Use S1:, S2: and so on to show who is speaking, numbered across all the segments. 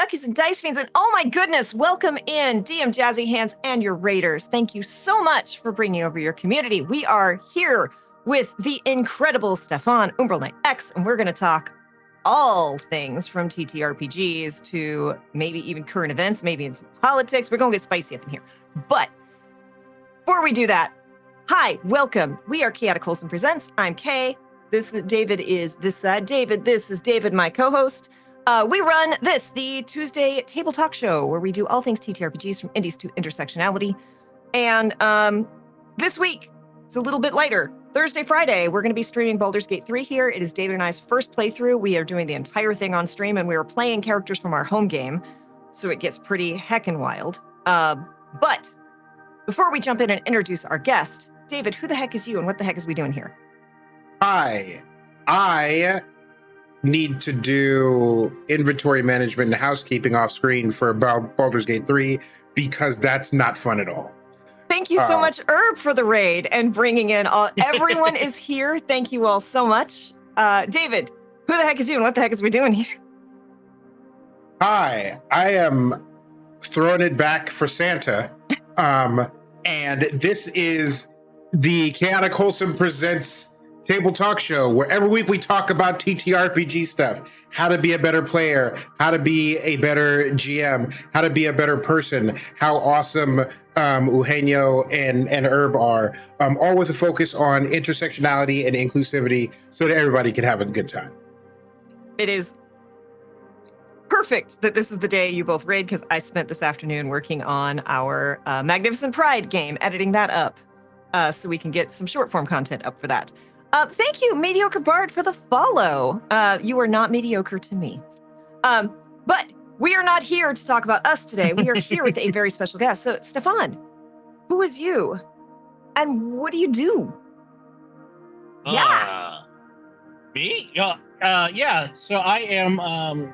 S1: Duckies and Dice Fiends, and oh my goodness, welcome in DM Jazzy Hands and your Raiders. Thank you so much for bringing over your community. We are here with the incredible Stefan Huddleston X, and we're going to talk all things from TTRPGs to maybe even current events, maybe in some politics. We're going to get spicy up in here. But before we do that, hi, welcome. We are Chaotic Wholesome Presents. I'm Kay. David is this side. This is David, my co-host. We run the Tuesday Table Talk Show, where we do all things TTRPGs from indies to intersectionality. And this week, it's a little bit lighter. Thursday, Friday, we're going to be streaming Baldur's Gate 3 here. It is David and I's first playthrough. We are doing the entire thing on stream, and we are playing characters from our home game, so it gets pretty heckin' wild. But before we jump in and introduce our guest, David, who the heck is you, and what the heck is we doing here?
S2: Hi, I need to do inventory management and housekeeping off screen for Baldur's Gate 3 because that's not fun at all.
S1: Thank you so much, Herb, for the raid and bringing in all. Everyone is here. Thank you all so much. David, who the heck is you and what the heck is we doing here?
S2: Hi, I am throwing it back for Santa. And this is the Chaotic Wholesome Presents Table Talk Show, where every week we talk about TTRPG stuff, how to be a better player, how to be a better GM, how to be a better person, how awesome Eugenio and Herb are, all with a focus on intersectionality and inclusivity so that everybody can have a good time. It
S1: is perfect that this is the day you both raid, because I spent this afternoon working on our Magnificent Pride game, editing that up so we can get some short form content up for that. Thank you, Mediocre Bard, for the follow. You are not mediocre to me. But we are not here to talk about us today. We are here with a very special guest. So, Stefan, who is you? And what do you do?
S3: Me? Yeah. So I am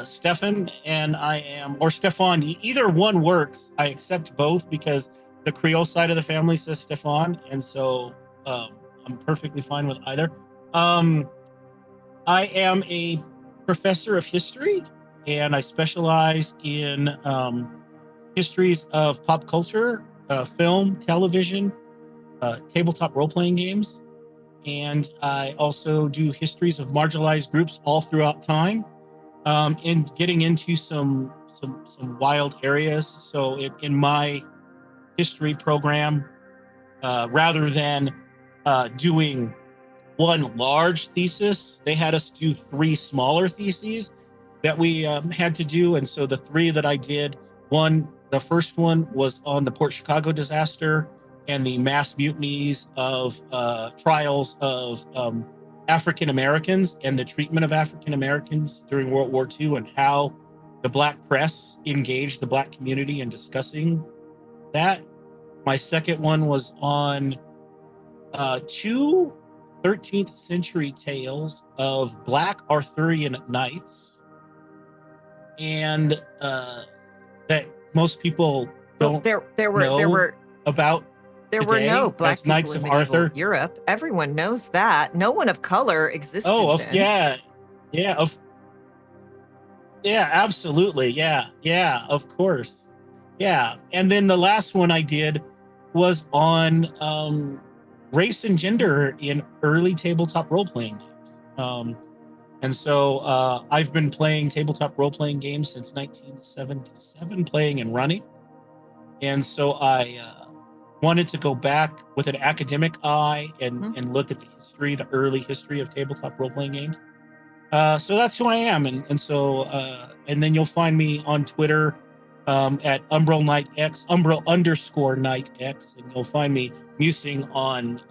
S3: Stefan, and I am, or Stefan. Either one works. I accept both because the Creole side of the family says Stefan, and so I'm perfectly fine with either. I am a professor of history, and I specialize in histories of pop culture, film, television, tabletop role-playing games, and I also do histories of marginalized groups all throughout time, and getting into some wild areas. So in my history program, rather than doing one large thesis, they had us do 3 smaller theses that we had to do. And so the 3 that I did, the first one was on the Port Chicago disaster and the mass mutinies of trials of African Americans and the treatment of African Americans during World War II, and how the Black press engaged the Black community in discussing that. My second one was on 2 13th century tales of Black Arthurian knights, and that most people don't know about.
S1: There were no Black people
S3: Knights
S1: in
S3: of
S1: medieval
S3: Arthur.
S1: Europe. Everyone knows that. No one of color existed then.
S3: Absolutely. Yeah, of course. Yeah. And then the last one I did was on race and gender in early tabletop role-playing games. And so I've been playing tabletop role-playing games since 1977, playing and running. And so I wanted to go back with an academic eye and look at the early history of tabletop role-playing games. So that's who I am. And so, and then you'll find me on Twitter at Umbral_Night_X, and you'll find me musing on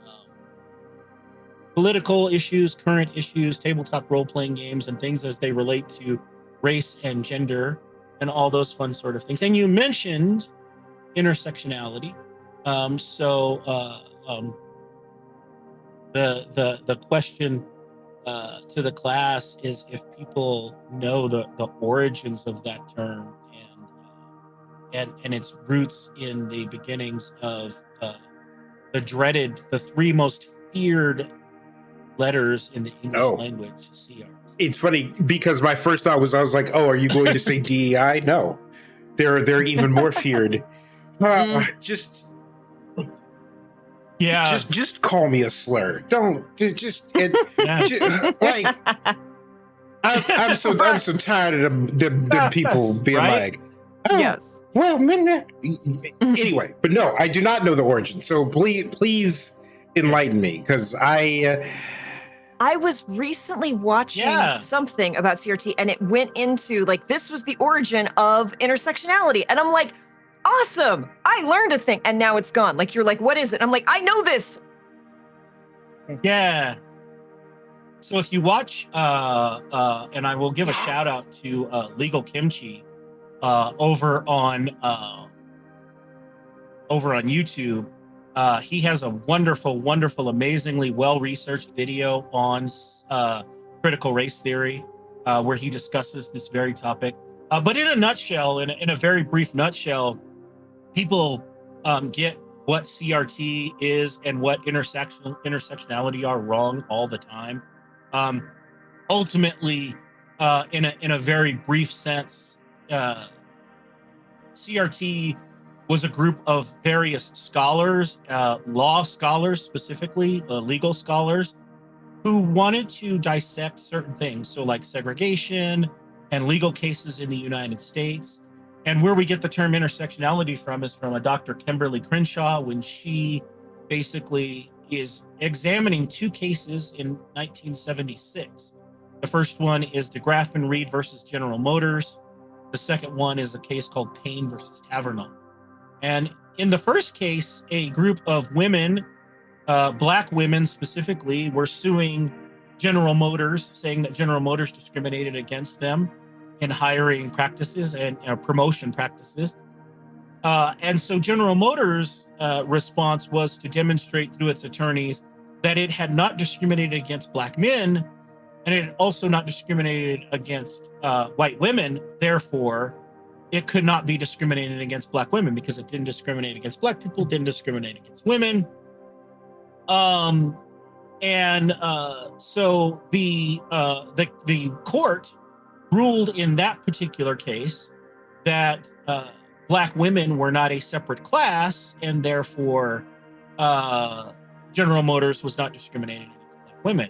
S3: political issues, current issues, tabletop role-playing games, and things as they relate to race and gender and all those fun sort of things. And you mentioned intersectionality. The question to the class is if people know the origins of that term and its roots in the beginnings of the 3 most feared letters in the English language, CRT.
S2: it's funny because my first thought was, I was like, oh, are you going to say DEI? No, they're even more feared. Just
S3: Yeah.
S2: just call me a slur. Don't just like I'm so tired of them people being
S3: Right?
S2: like, oh,
S1: Yes.
S2: well, anyway. But no, I do not know the origin. So please enlighten me, because
S1: I was recently watching something about CRT, and it went into like, this was the origin of intersectionality. And I'm like, awesome. I learned a thing. And now it's gone. Like, you're like, what is it? I'm like, I know this.
S3: Yeah. So if you watch, and I will give a shout out to Legal Kimchi over on YouTube. He has a wonderful, amazingly well-researched video on critical race theory, where he discusses this very topic. But in a nutshell, in a very brief nutshell, people get what CRT is and what intersectionality are wrong all the time. Ultimately, in a very brief sense, CRT was a group of various scholars, law scholars specifically, legal scholars, who wanted to dissect certain things. So like segregation and legal cases in the United States. And where we get the term intersectionality from is from a Dr. Kimberly Crenshaw, when she basically is examining two cases in 1976. The first one is DeGraff and Reed versus General Motors. The second one is a case called Payne versus Tavernal. And in the first case, a group of women, Black women specifically, were suing General Motors, saying that General Motors discriminated against them in hiring practices and promotion practices. And so General Motors' response was to demonstrate through its attorneys that it had not discriminated against Black men, and it had also not discriminated against white women. Therefore, it could not be discriminated against Black women because it didn't discriminate against Black people, didn't discriminate against women. So the court ruled in that particular case that Black women were not a separate class, and therefore General Motors was not discriminating against Black women.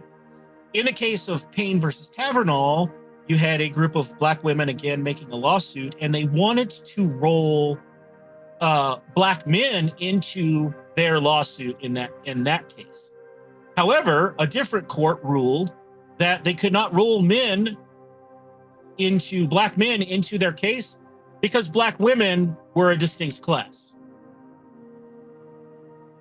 S3: In the case of Payne versus Tavernal, you had a group of Black women again making a lawsuit, and they wanted to roll Black men into their lawsuit in that case. However, a different court ruled that they could not roll Black men into their case because Black women were a distinct class.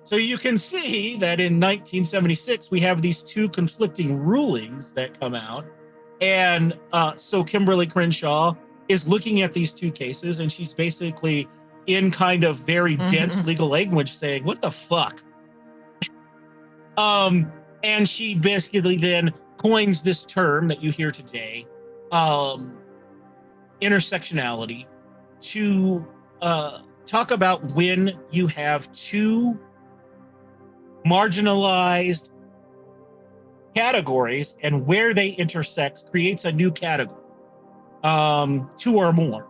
S3: So you can see that in 1976, we have these two conflicting rulings that come out. And so Kimberly Crenshaw is looking at these two cases, and she's basically in kind of very dense legal language saying, what the fuck? And she basically then coins this term that you hear today, intersectionality, to talk about when you have two marginalized categories and where they intersect creates a new category, two or more,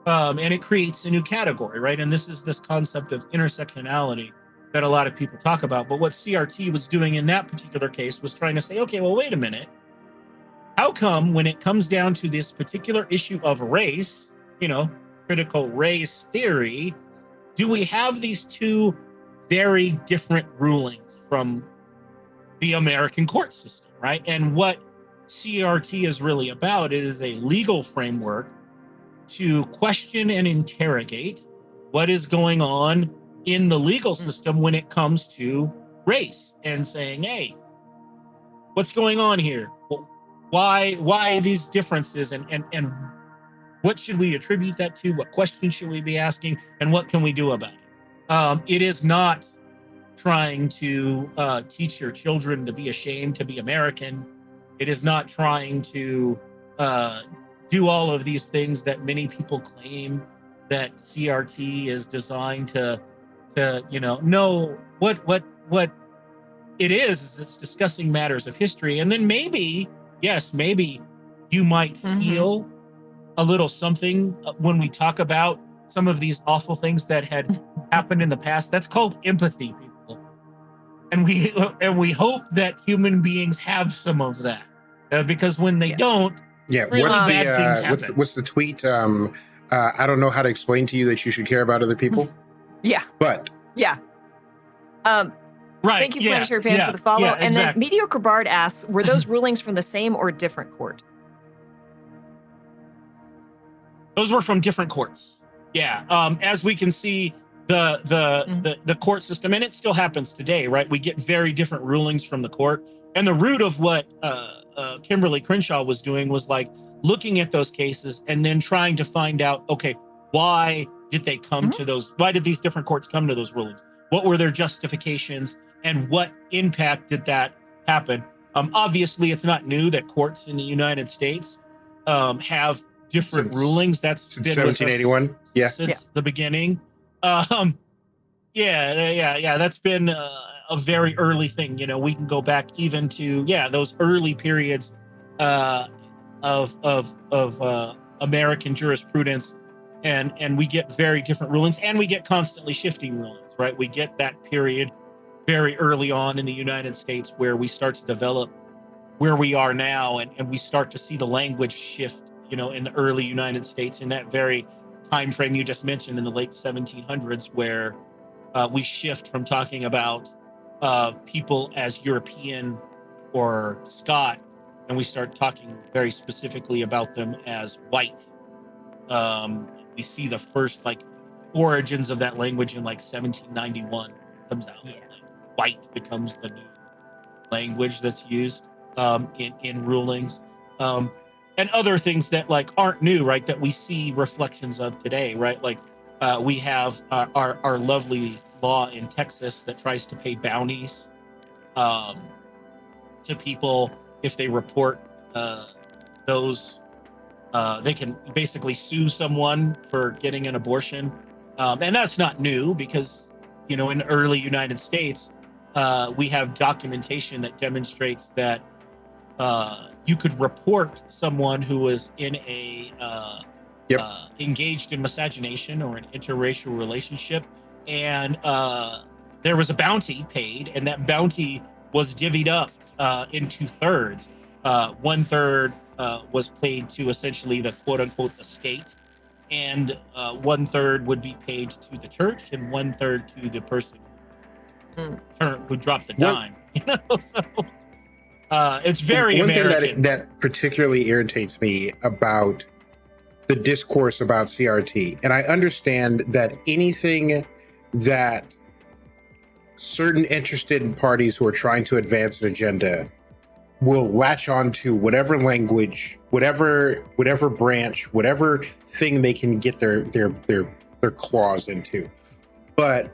S3: and it creates a new category, right? And this is this concept of intersectionality that a lot of people talk about. But what CRT was doing in that particular case was trying to say, okay, well, wait a minute. How come when it comes down to this particular issue of race, critical race theory, do we have these two very different rulings from the American court system, right? And what CRT is really about, it is a legal framework to question and interrogate what is going on in the legal system when it comes to race, and saying, hey, what's going on here? Why these differences, and what should we attribute that to? What questions should we be asking, and what can we do about it? It is not trying to teach your children to be ashamed to be American. It is not trying to do all of these things that many people claim that CRT is designed to know what it is it's discussing matters of history. And then maybe you might feel a little something when we talk about some of these awful things that had happened in the past. That's called empathy, people. And we hope that human beings have some of that, because when they don't, really bad things happen.
S2: What's the tweet? I don't know how to explain to you that you should care about other people. But
S1: right. Thank you, Planetary Fan, for the follow. And then Mediocre Bard asks, were those rulings from the same or different court?
S3: Those were from different courts. As we can see, the court system, and it still happens today, right? We get very different rulings from the court. And the root of what Kimberly Crenshaw was doing was like looking at those cases and then trying to find out, okay, why did they come to those? Why did these different courts come to those rulings? What were their justifications, and what impact did that happen? Obviously, it's not new that courts in the United States have different rulings. That's been
S2: 1781.
S3: Since the beginning. That's been a very early thing. You know, we can go back even to those early periods of American jurisprudence, and we get very different rulings, and we get constantly shifting rulings. Right, we get that period very early on in the United States where we start to develop where we are now, and we start to see the language shift, you know, in the early United States in that very time frame you just mentioned in the late 1700s, where we shift from talking about people as European or Scot, and we start talking very specifically about them as white. We see the first origins of that language in 1791 comes out. White becomes the new language that's used in rulings, and other things that aren't new, right? That we see reflections of today, right? We have our lovely law in Texas that tries to pay bounties to people if they report those. They can basically sue someone for getting an abortion. And that's not new because, you know, in the early United States, we have documentation that demonstrates that you could report someone who was in a engaged in miscegenation or an interracial relationship, and there was a bounty paid, and that bounty was divvied up into thirds. 1/3 was paid to essentially the quote unquote estate, and 1/3 would be paid to the church, and 1/3 to the person who dropped the dime. You know, so it's very American.
S2: One thing that particularly irritates me about the discourse about CRT, and I understand that anything that certain interested parties who are trying to advance an agenda will latch on to whatever language, whatever branch, whatever thing they can get their claws into. But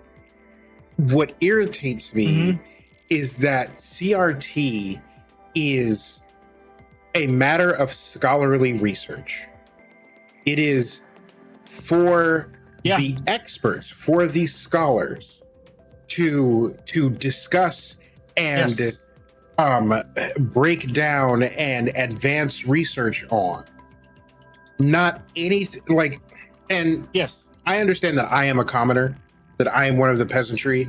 S2: what irritates me is that CRT is a matter of scholarly research. It is for the experts, for the scholars to discuss and break down and advance research on. Not anything I understand that I am a commoner, that I am one of the peasantry.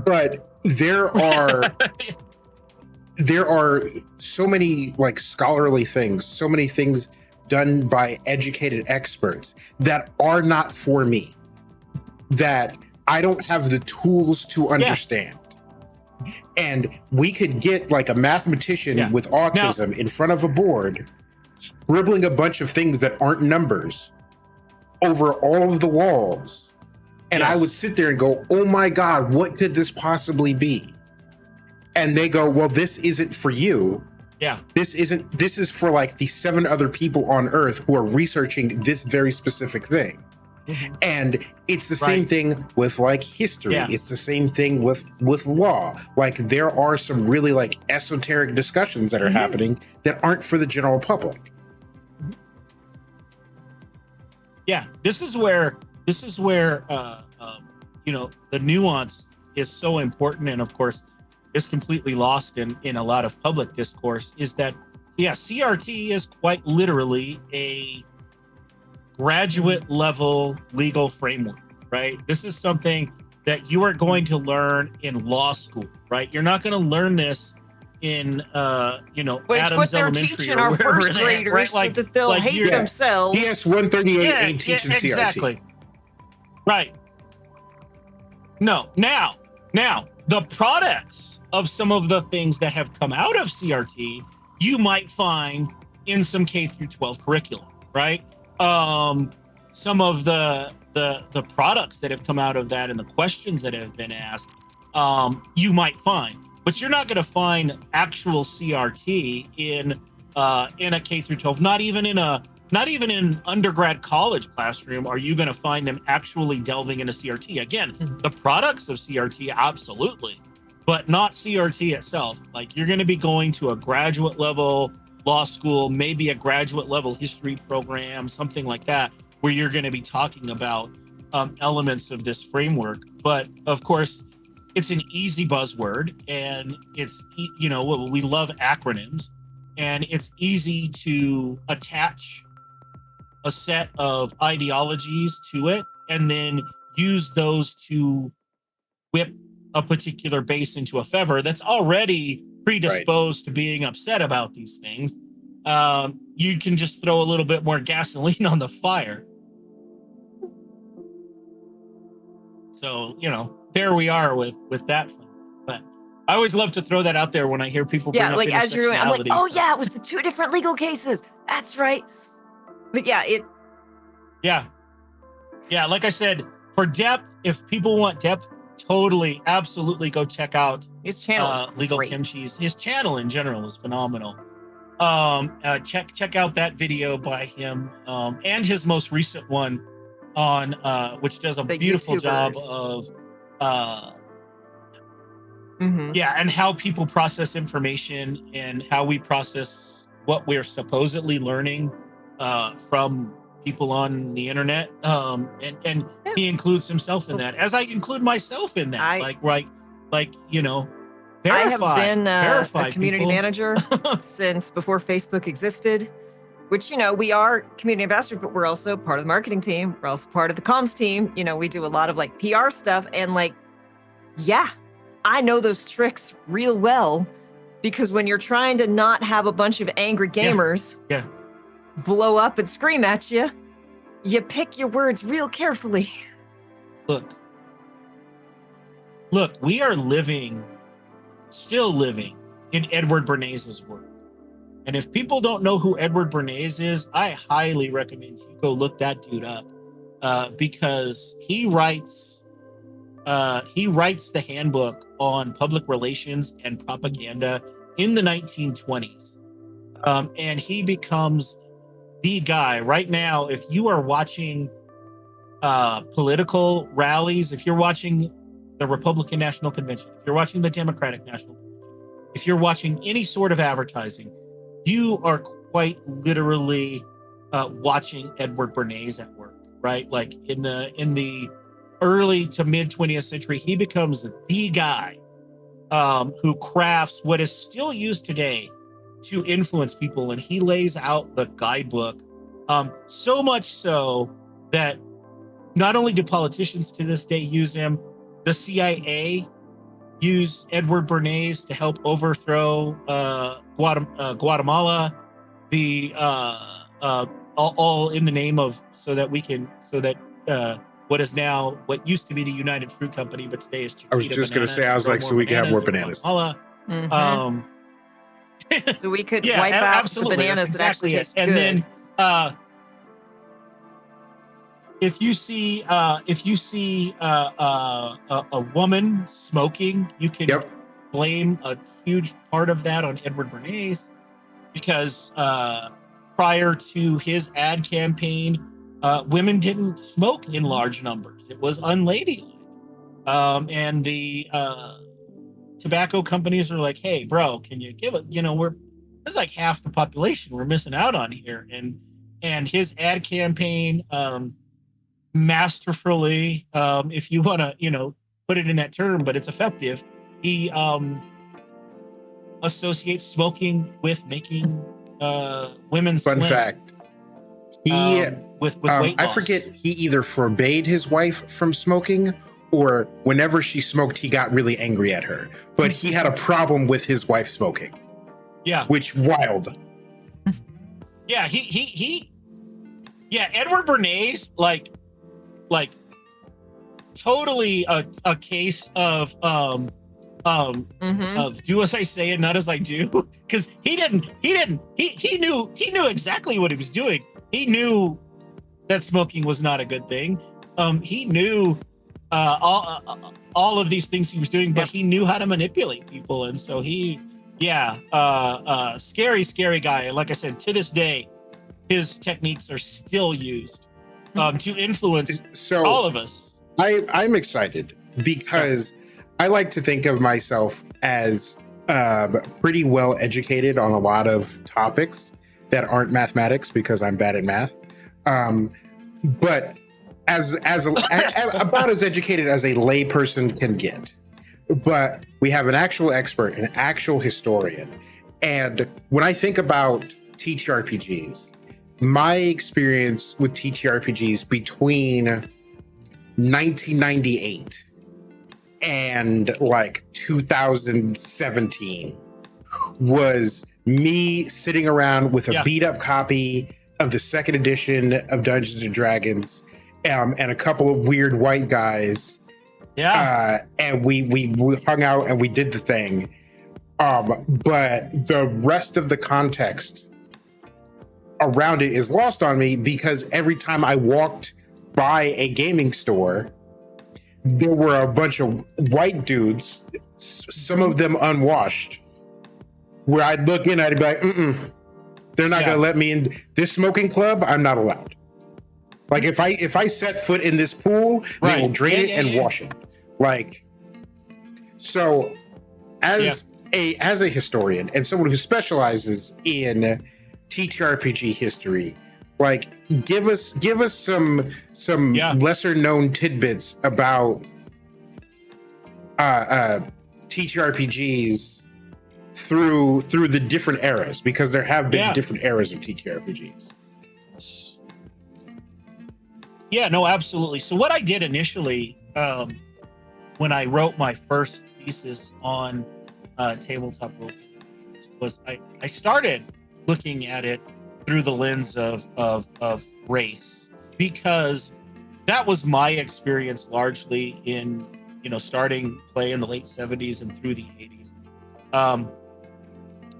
S2: But there are so many scholarly things, so many things done by educated experts that are not for me, that I don't have the tools to understand. And we could get a mathematician with autism in front of a board, scribbling a bunch of things that aren't numbers over all of the walls. And I would sit there and go, oh my God, what could this possibly be? And they go, well, this isn't for you. This is for the 7 other people on Earth who are researching this very specific thing. And it's the same thing with history. It's the same thing with law. There are some really esoteric discussions that are happening that aren't for the general public.
S3: This is where the nuance is so important, and of course is completely lost in a lot of public discourse, is that CRT is quite literally a graduate level legal framework, right? This is something that you are going to learn in law school, right? You're not going to learn this in
S1: But it's
S3: Adams
S1: what they're
S3: Elementary
S1: teaching
S3: or
S1: our
S3: wherever
S1: first
S3: they're at,
S1: graders
S3: right?
S1: so that they'll hate
S3: you're-
S1: themselves.
S2: PS 138 ain't teaching CRT.
S3: exactly. Right. No, now, the products of some of the things that have come out of CRT, you might find in some K through 12 curriculum, right? Some of the products that have come out of that and the questions that have been asked, you might find, but you're not going to find actual CRT in a K through 12, not even in an undergrad college classroom are you going to find them actually delving into CRT. Again, the products of CRT, absolutely, but not CRT itself. Like, you're going to be going to a graduate level law school, maybe a graduate level history program, something like that, where you're going to be talking about elements of this framework. But of course, it's an easy buzzword, and it's, we love acronyms, and it's easy to attach a set of ideologies to it and then use those to whip a particular base into a feather that's already predisposed to being upset about these things. You can just throw a little bit more gasoline on the fire. So, there we are with that thing. But I always love to throw that out there when I hear people bring up
S1: like as you're doing, I'm like, oh
S3: so.
S1: yeah, it was the two different legal cases. That's right. But yeah,
S3: Yeah, like I said, for depth, if people want depth, totally, absolutely go check out
S1: his channel.
S3: Legal
S1: Great.
S3: Kimchi's. His channel in general is phenomenal. Check out that video by him, and his most recent one on which does a beautiful job of and how people process information and how we process what we're supposedly learning from people on the internet. And he includes himself in that, as I include myself in that.
S1: I have been a community
S3: people.
S1: manager since before Facebook existed, which, we are community ambassadors, but we're also part of the marketing team. We're also part of the comms team. We do a lot of PR stuff, and I know those tricks real well, because when you're trying to not have a bunch of angry gamers blow up and scream at you, you pick your words real carefully.
S3: Look, we are still living in Edward Bernays' work. And if people don't know who Edward Bernays is, I highly recommend you go look that dude up, because he writes the handbook on public relations and propaganda in the 1920s. And he becomes the guy right now. If you are watching political rallies, if you're watching the Republican National Convention, if you're watching the Democratic National Convention, if you're watching any sort of advertising, you are quite literally watching Edward Bernays at work, right? Like in the early to mid 20th century, he becomes the guy who crafts what is still used today to influence people, and he lays out the guidebook, so much so that not only do politicians to this day use him, the CIA use Edward Bernays to help overthrow Guatemala, all in the name of what used to be the United Fruit Company, but today is Chiquita.
S2: I was just going to say, I was like, so we can have more bananas.
S1: So we could wipe out the bananas that actually taste good.
S3: And then if you see a woman smoking, you can blame a huge part of that on Edward Bernays, because prior to his ad campaign, women didn't smoke in large numbers. It was unladylike. And the tobacco companies are like, hey, bro, can you give it? There's like half the population we're missing out on here. And his ad campaign, masterfully, if you want to, put it in that term, but it's effective. He associates smoking with making Women's
S2: Fun
S3: Slim.
S2: fact. He,
S3: with weight
S2: I
S3: loss.
S2: forget, he either forbade his wife from smoking or whenever she smoked, he got really angry at her. But he had a problem with his wife smoking.
S3: Yeah.
S2: Which, wild.
S3: Yeah, yeah, Edward Bernays, like totally a case of of do as I say and not as I do, because he knew exactly what he was doing. He knew that smoking was not a good thing. He knew all of these things he was doing, but he knew how to manipulate people, and so scary guy. And like I said, to this day, his techniques are still used to influence all of us.
S2: I'm excited because I like to think of myself as pretty well educated on a lot of topics that aren't mathematics because I'm bad at math. But as about as educated as a layperson can get. But we have an actual expert, an actual historian. And when I think about TTRPGs, my experience with TTRPGs between 1998 and like 2017 was me sitting around with a beat up copy of the second edition of Dungeons and Dragons, and a couple of weird white guys. And we hung out and we did the thing. But the rest of the context around it is lost on me because every time I walked by a gaming store, there were a bunch of white dudes, some of them unwashed, where I'd look in, I'd be like, they're not gonna let me in this smoking club. I'm not allowed. Like if I set foot in this pool, they will drain it and wash it. Like, so as a historian and someone who specializes in TTRPG history, like give us some lesser known tidbits about TTRPGs through the different eras, because there have been different eras of TTRPGs.
S3: Yeah, no, absolutely. So what I did initially, when I wrote my first thesis on tabletop role was I started looking at it through the lens of race, because that was my experience largely in, starting play in the late 70s and through the 80s,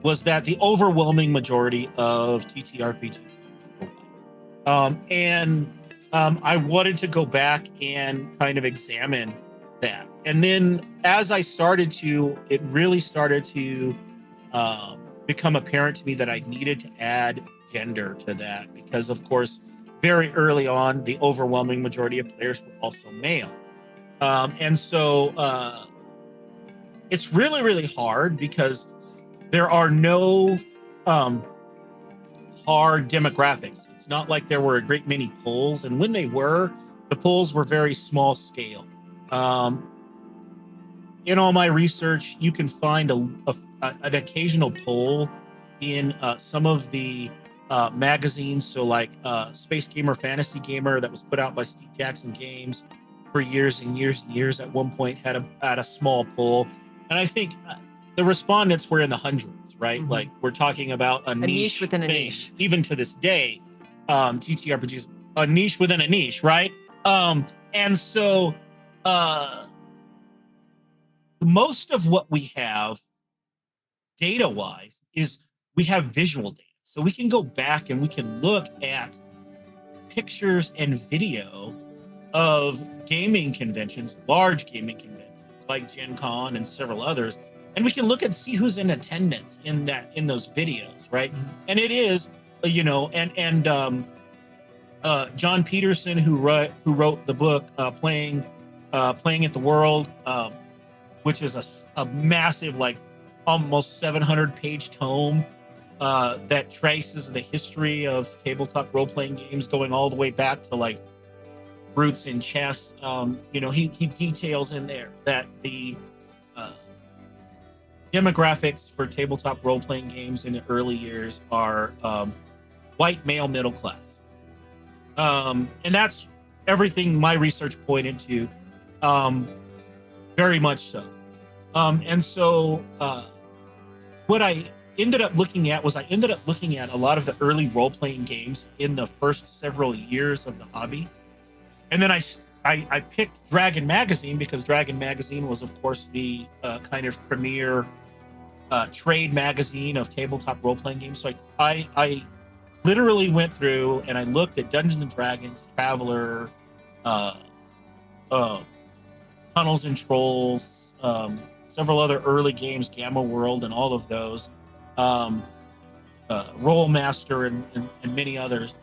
S3: was that the overwhelming majority of TTRPGs were white. I wanted to go back and kind of examine that. And then as I started to, it really started to become apparent to me that I needed to add gender to that, because of course, very early on, the overwhelming majority of players were also male. And so it's really, really hard because there are no hard demographics. It's not like there were a great many polls, and when they were, the polls were very small scale. In all my research, you can find an occasional poll in some of the magazines. So like Space Gamer, Fantasy Gamer, that was put out by Steve Jackson Games for years and years and years, at one point had a small poll. And I think the respondents were in the hundreds, right? Mm-hmm. Like we're talking about a niche within thing. A niche. Even to this day, TTRPGs, a niche within a niche, right? And so most of what we have data-wise is we have visual data. So we can go back and we can look at pictures and video of gaming conventions, large gaming conventions like Gen Con and several others, and we can look and see who's in attendance in those videos, right? Mm-hmm. And it is, John Peterson, who wrote the book Playing at the World, which is a massive, like almost 700-page tome that traces the history of tabletop role-playing games going all the way back to like roots in chess. He details in there that demographics for tabletop role-playing games in the early years are white male middle class. And that's everything my research pointed to, very much so. And so what I ended up looking at a lot of the early role-playing games in the first several years of the hobby. And then I picked Dragon Magazine because Dragon Magazine was, of course, the kind of premier trade magazine of tabletop role-playing games. So I literally went through and I looked at Dungeons and Dragons, Traveler, Tunnels and Trolls, several other early games, Gamma World, and all of those, Roll Master, and many others.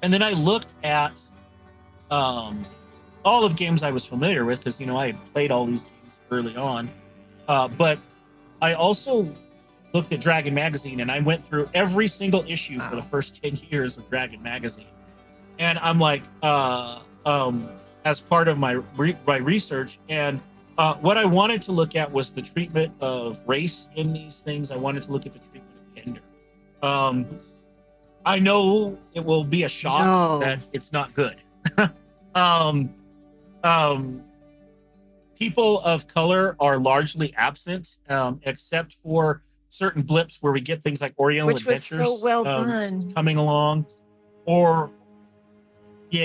S3: And then I looked at all of games I was familiar with because, I had played all these games early on. But I also looked at Dragon Magazine, and I went through every single issue for the first 10 years of Dragon Magazine. And I'm like, as part of my research, and what I wanted to look at was the treatment of race in these things. I wanted to look at the treatment of gender. I know it will be a shock that it's not good. People of color are largely absent, except for certain blips where we get things like Oriental
S1: Adventures,
S3: which was
S1: so well done,
S3: coming along, or the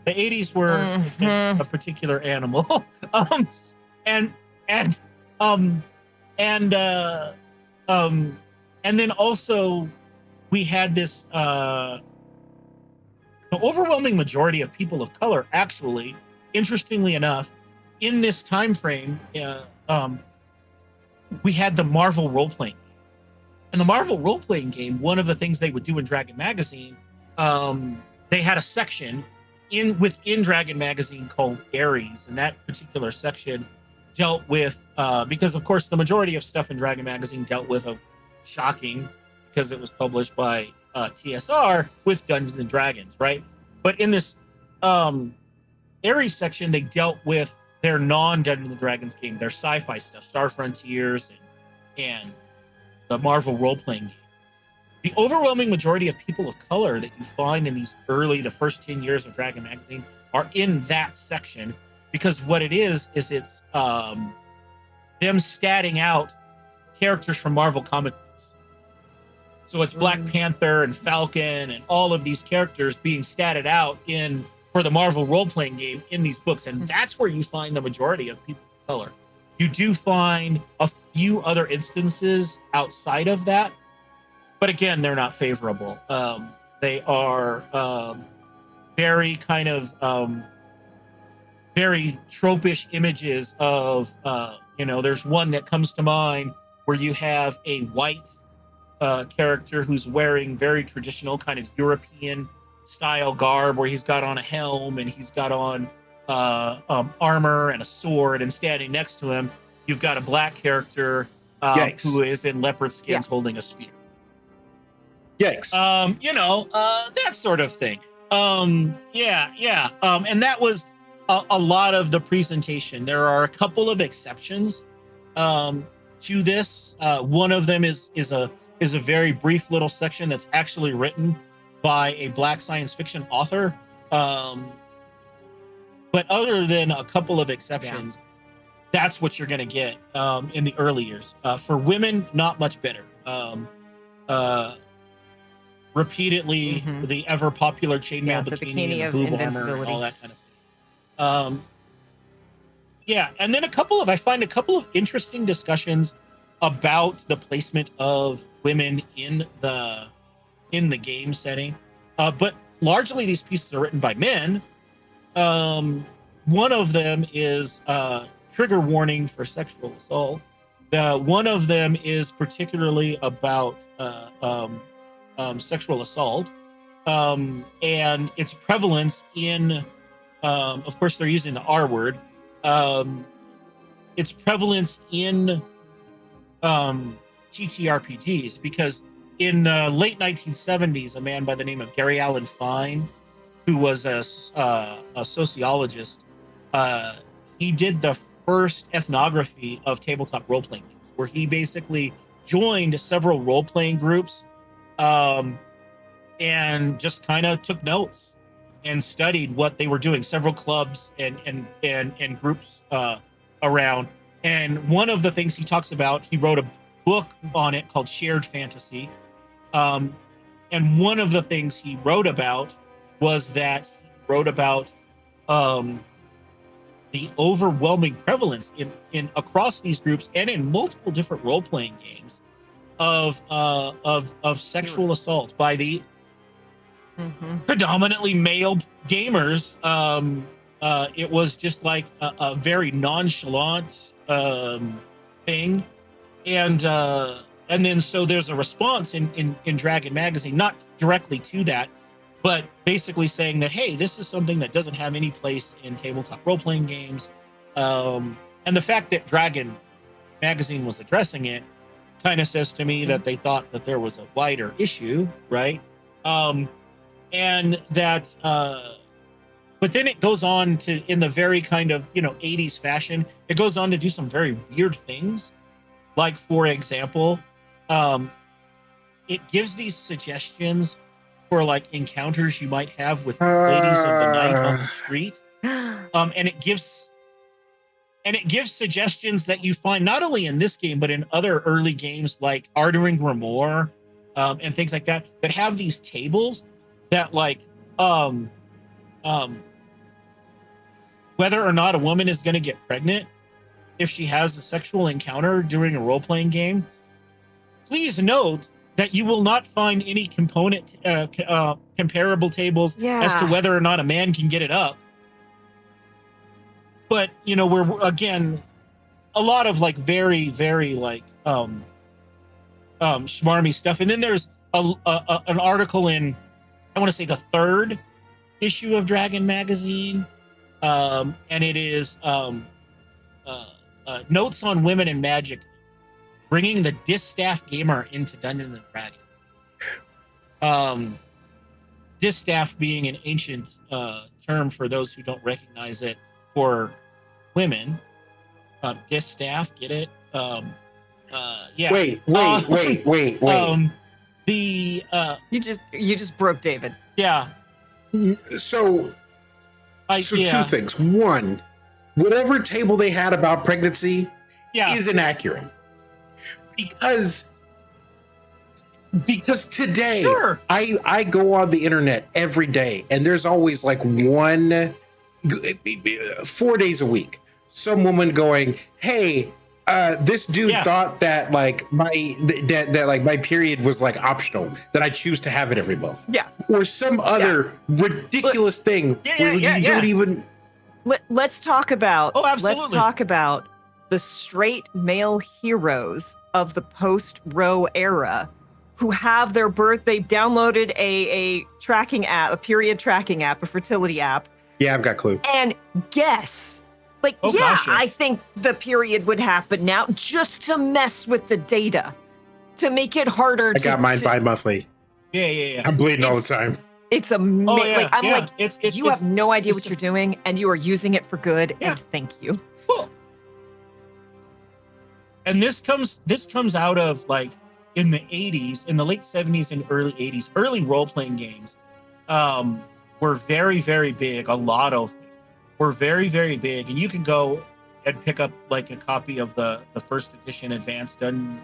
S3: 80s were a particular animal. And then also we had this the overwhelming majority of people of color, actually, interestingly enough, in this time frame, we had the Marvel role-playing game. And the Marvel role-playing game, one of the things they would do in Dragon Magazine, they had a section within Dragon Magazine called Ares, and that particular section dealt with, because of course the majority of stuff in Dragon Magazine dealt with, shocking, because it was published by TSR, with Dungeons and Dragons, right? But in this Ares section, they dealt with their non-Dungeons and Dragons game, their sci-fi stuff, Star Frontiers and the Marvel role-playing game. The overwhelming majority of people of color that you find in the first 10 years of Dragon Magazine are in that section, because what it is it's them statting out characters from Marvel comic books. So it's Black Panther and Falcon and all of these characters being statted out for the Marvel role-playing game in these books. And that's where you find the majority of people of color. You do find a few other instances outside of that, but again, they're not favorable. They are very kind of very tropish images of, there's one that comes to mind where you have a white character who's wearing very traditional kind of European style garb, where he's got on a helm and he's got on armor and a sword, and standing next to him, you've got a black character who is in leopard skins holding a spear.
S2: Yikes.
S3: That sort of thing. And that was a lot of the presentation. There are a couple of exceptions to this. One of them is a very brief little section that's actually written by a Black science fiction author. But other than a couple of exceptions, that's what you're going to get in the early years. For women, not much better. Repeatedly, the ever popular chainmail bikini and boob armor and all that kind of thing. And then I find a couple of interesting discussions about the placement of women in the game setting, but largely these pieces are written by men. One of them is trigger warning for sexual assault. One of them is particularly about sexual assault and its prevalence in, of course, they're using the R word, its prevalence in TTRPGs, because in the late 1970s, a man by the name of Gary Allen Fine, who was a sociologist, he did the first ethnography of tabletop role-playing games, where he basically joined several role-playing groups, and just kind of took notes and studied what they were doing. Several clubs and groups around. And one of the things he talks about, he wrote a book on it called Shared Fantasy. And one of the things he wrote about was that he wrote about the overwhelming prevalence in across these groups and in multiple different role-playing games of sexual assault by the predominantly male gamers. It was just like a very nonchalant thing, and then so there's a response in Dragon Magazine, not directly to that, but basically saying that, hey, this is something that doesn't have any place in tabletop role-playing games, and the fact that Dragon Magazine was addressing it kind of says to me that they thought that there was a wider issue, right? And that but then it goes on to, in the very kind of 80s fashion, it goes on to do some very weird things, like, for example, it gives these suggestions for like encounters you might have with ladies of the night on the street, and it gives suggestions that you find not only in this game but in other early games like Ardering Grimoire, and things like that have these tables that, like, whether or not a woman is going to get pregnant if she has a sexual encounter during a role-playing game. Please note that you will not find any comparable tables as to whether or not a man can get it up. But we're, again, a lot of like very, very like schmarmy stuff. And then there's an article in, I want to say, the third issue of Dragon Magazine, and it is notes on women and magic, bringing the distaff gamer into Dungeons and Dragons. Distaff being an ancient term, for those who don't recognize it, for women. Distaff, get it? Yeah.
S2: Wait.
S1: You just broke David.
S3: Yeah.
S2: So two things. One, whatever table they had about pregnancy is inaccurate. Because today, I go on the internet every day, and there's always like 4 days a week, some woman going, hey, this dude thought that like my period was like optional, that I choose to have it every month. Yeah. Or some other ridiculous thing where you don't even.
S1: Let's talk about.
S3: Oh, absolutely.
S1: Let's talk about the straight male heroes of the post-Roe era who have their birth. They've downloaded a tracking app, a period tracking app, a fertility app.
S2: Yeah, I've got Clue.
S1: And guess. Like, gosh, yes. I think the period would happen now just to mess with the data, to make it harder.
S2: I got mine bi-monthly.
S3: Yeah.
S2: I'm bleeding all the time.
S1: It's amazing. You have no idea what you're doing, and you are using it for good. And thank you.
S3: Cool. And this comes out of, like, in the 80s, in the late 70s and early 80s, early role-playing games were very, very big. A lot of them were very, very big. And you can go and pick up like a copy of the first edition Advanced Dungeon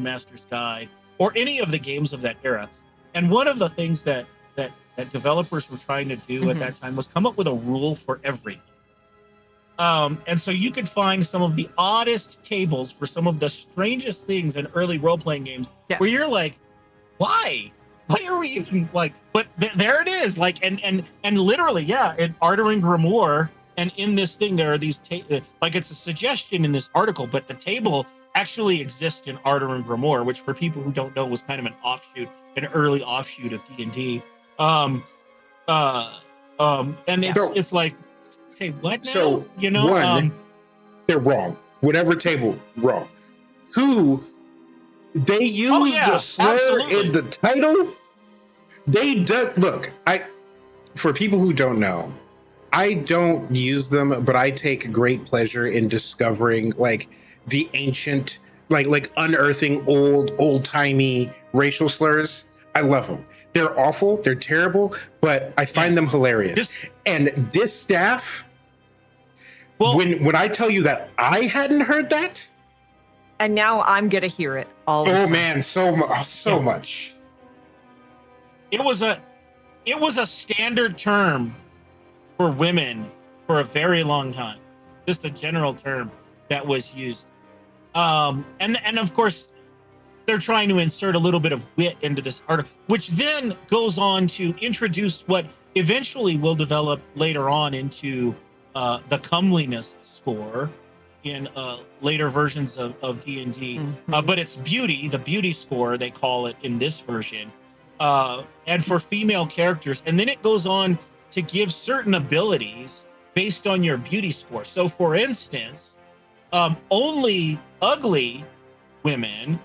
S3: Master's Guide, or any of the games of that era. And one of the things that developers were trying to do at that time was come up with a rule for everything. And so you could find some of the oddest tables for some of the strangest things in early role-playing games where you're like, why? Why are we even like, but there it is. Like, and literally, in Ardering Grimoire, and in this thing, there are these, like, it's a suggestion in this article, but the table actually exists in Ardering Grimoire, which, for people who don't know, was kind of an early offshoot of D&D. And it's like, say what now?
S2: So, one, they're wrong. Whatever table, wrong. Two, they used a slur in the title. They do, look, for people who don't know, I don't use them, but I take great pleasure in discovering like the ancient, like unearthing old timey racial slurs. I love them. They're awful. They're terrible, but I find them hilarious. And this staff,
S3: Well,
S2: when I tell you that I hadn't heard that,
S1: And now I'm gonna hear it all the time.
S2: oh man, so much.
S3: it was a standard term for women for a very long time. Just a general term that was used. And of course, they're trying to insert a little bit of wit into this article, which then goes on to introduce what eventually will develop later on into the comeliness score in later versions of D&D.
S1: Mhm.
S3: But it's beauty, the beauty score, they call it in this version, and for female characters. And then it goes on to give certain abilities based on your beauty score. So for instance, only ugly women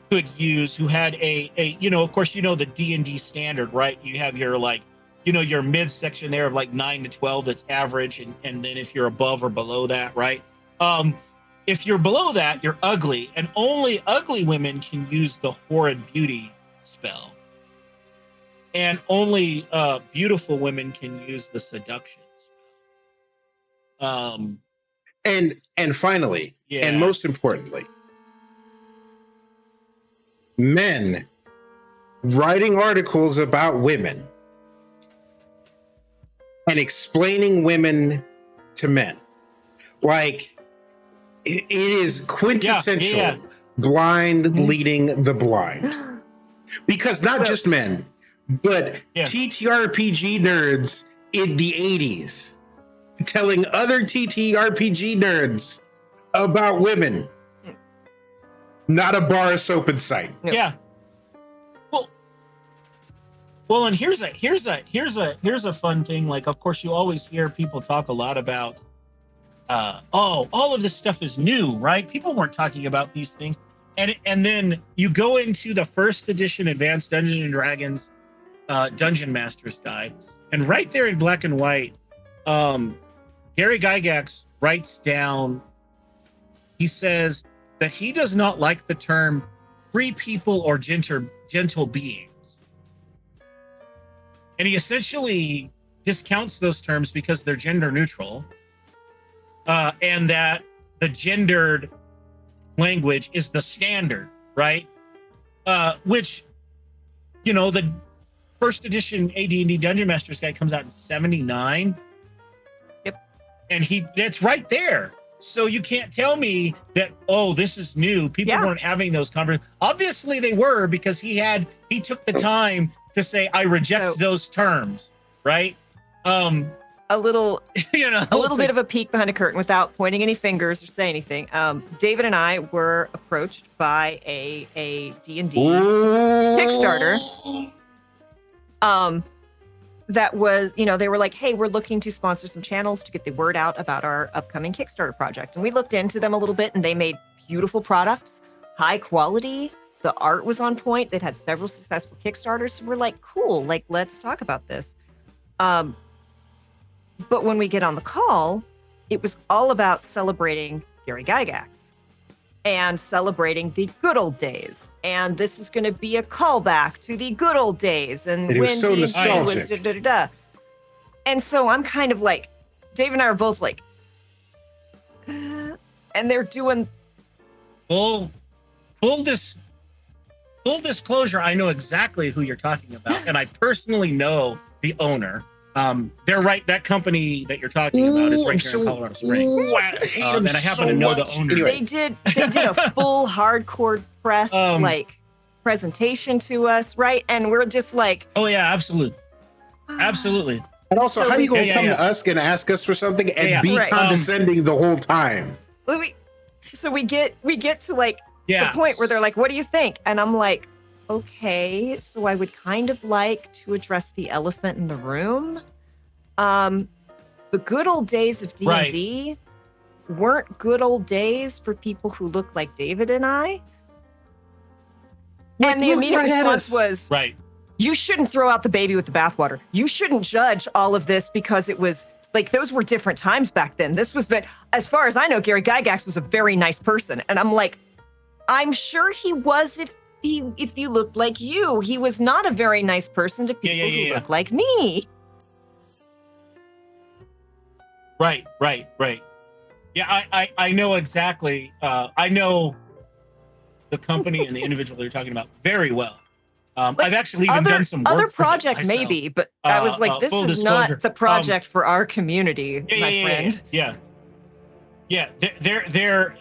S3: could use, who had a of course, the D&D standard, right? You have your your midsection there of like 9 to 12 that's average, and then if you're above or below that, right? If you're below that, you're ugly, and only ugly women can use the horrid beauty spell, and only beautiful women can use the seduction spell.
S2: And finally, and most importantly, men writing articles about women and explaining women to men. Like, it is quintessential blind leading the blind. Because not just men, but TTRPG nerds in the 80s telling other TTRPG nerds about women. Not a bar of soap in sight.
S1: No.
S3: Yeah. Well, and here's a fun thing. Like, of course, you always hear people talk a lot about, all of this stuff is new, right? People weren't talking about these things, and then you go into the first edition Advanced Dungeons and Dragons Dungeon Master's Guide, and right there in black and white, Gary Gygax writes down. He says that he does not like the term free people or gentle beings. And he essentially discounts those terms because they're gender neutral, and that the gendered language is the standard, right? Which, the first edition AD&D Dungeon Master's Guide comes out in 79.
S1: Yep.
S3: And that's right there. So you can't tell me that, this is new. People weren't having those conversations. Obviously they were, because he took the time to say, I reject those terms, right?
S1: A little, bit of a peek behind a curtain without pointing any fingers or saying anything. David and I were approached by a D&D Kickstarter. That was, they were like, hey, we're looking to sponsor some channels to get the word out about our upcoming Kickstarter project. And we looked into them a little bit, and they made beautiful products, high quality. The art was on point. They'd had several successful Kickstarters. So we're like, cool, let's talk about this. But when we get on the call, it was all about celebrating Gary Gygax and celebrating the good old days. And this is going to be a callback to the good old days. And
S2: it
S1: when
S2: was so
S1: D&D
S2: nostalgic.
S1: was da-da-da-da. And so I'm kind of like, Dave and I are both like, and they're doing
S3: full disclosure. I know exactly who you're talking about, and I personally know the owner. They're right. That company that you're talking about is right here in Colorado Springs. And I happen to know the owner.
S1: They did a full hardcore press presentation to us, right? And we're just like,
S3: oh yeah, absolutely.
S2: And also, how you gonna come to us and ask us for something and be condescending the whole time?
S1: So we get to like the point where they're like, what do you think? And I'm like, okay, so I would kind of like to address the elephant in the room. The good old days of D&D weren't good old days for people who look like David and I. And the immediate response was, you shouldn't throw out the baby with the bathwater. You shouldn't judge all of this because it was like those were different times back then. This was, but as far as I know, Gary Gygax was a very nice person. And I'm like, I'm sure he was if you looked like you. He was not a very nice person to people who look like me.
S3: Right. Yeah, I know exactly. I know the company and the individual you're talking about very well. I've actually even done some work
S1: other
S3: for them
S1: project
S3: myself.
S1: maybe, but I was like, this
S3: full
S1: is
S3: disclosure,
S1: not the project for our community, my friend.
S3: Yeah. Their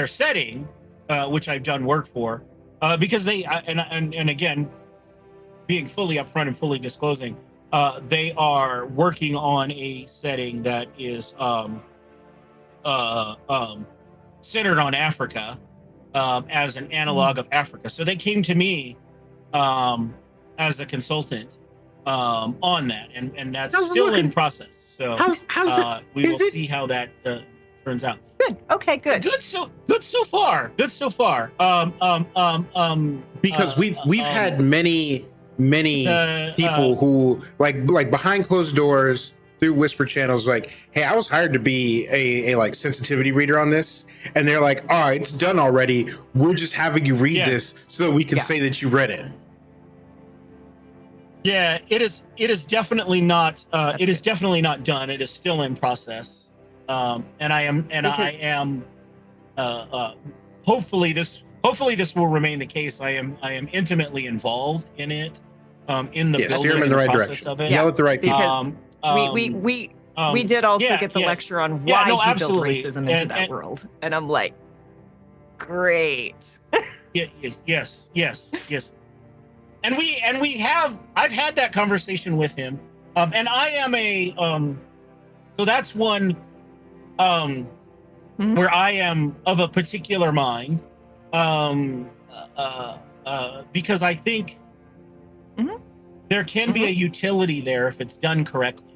S3: setting, which I've done work for, because they and again, being fully upfront and fully disclosing, they are working on a setting that is centered on Africa, as an analog of Africa. So they came to me as a consultant on that, and that's still in process. So we will see how that turns out.
S1: Good. Okay, good.
S3: Good so far. Because
S2: we've had many people who like behind closed doors through whisper channels, like, hey, I was hired to be a like sensitivity reader on this, and they're like, oh, it's done already, we're just having you read this so that we can say that you read it.
S3: Yeah, it is definitely not definitely not done. It is still in process. And I am hopefully this will remain the case. I am intimately involved in it, in the building and
S2: in the right
S3: process
S2: direction
S3: of it.
S2: Yell at the right people.
S1: Because we did also get the lecture on why he built racism into that world, and I'm like, great.
S3: Yes. And I've had that conversation with him, and I am so that's one where I am of a particular mind, because I think there can be a utility there if it's done correctly.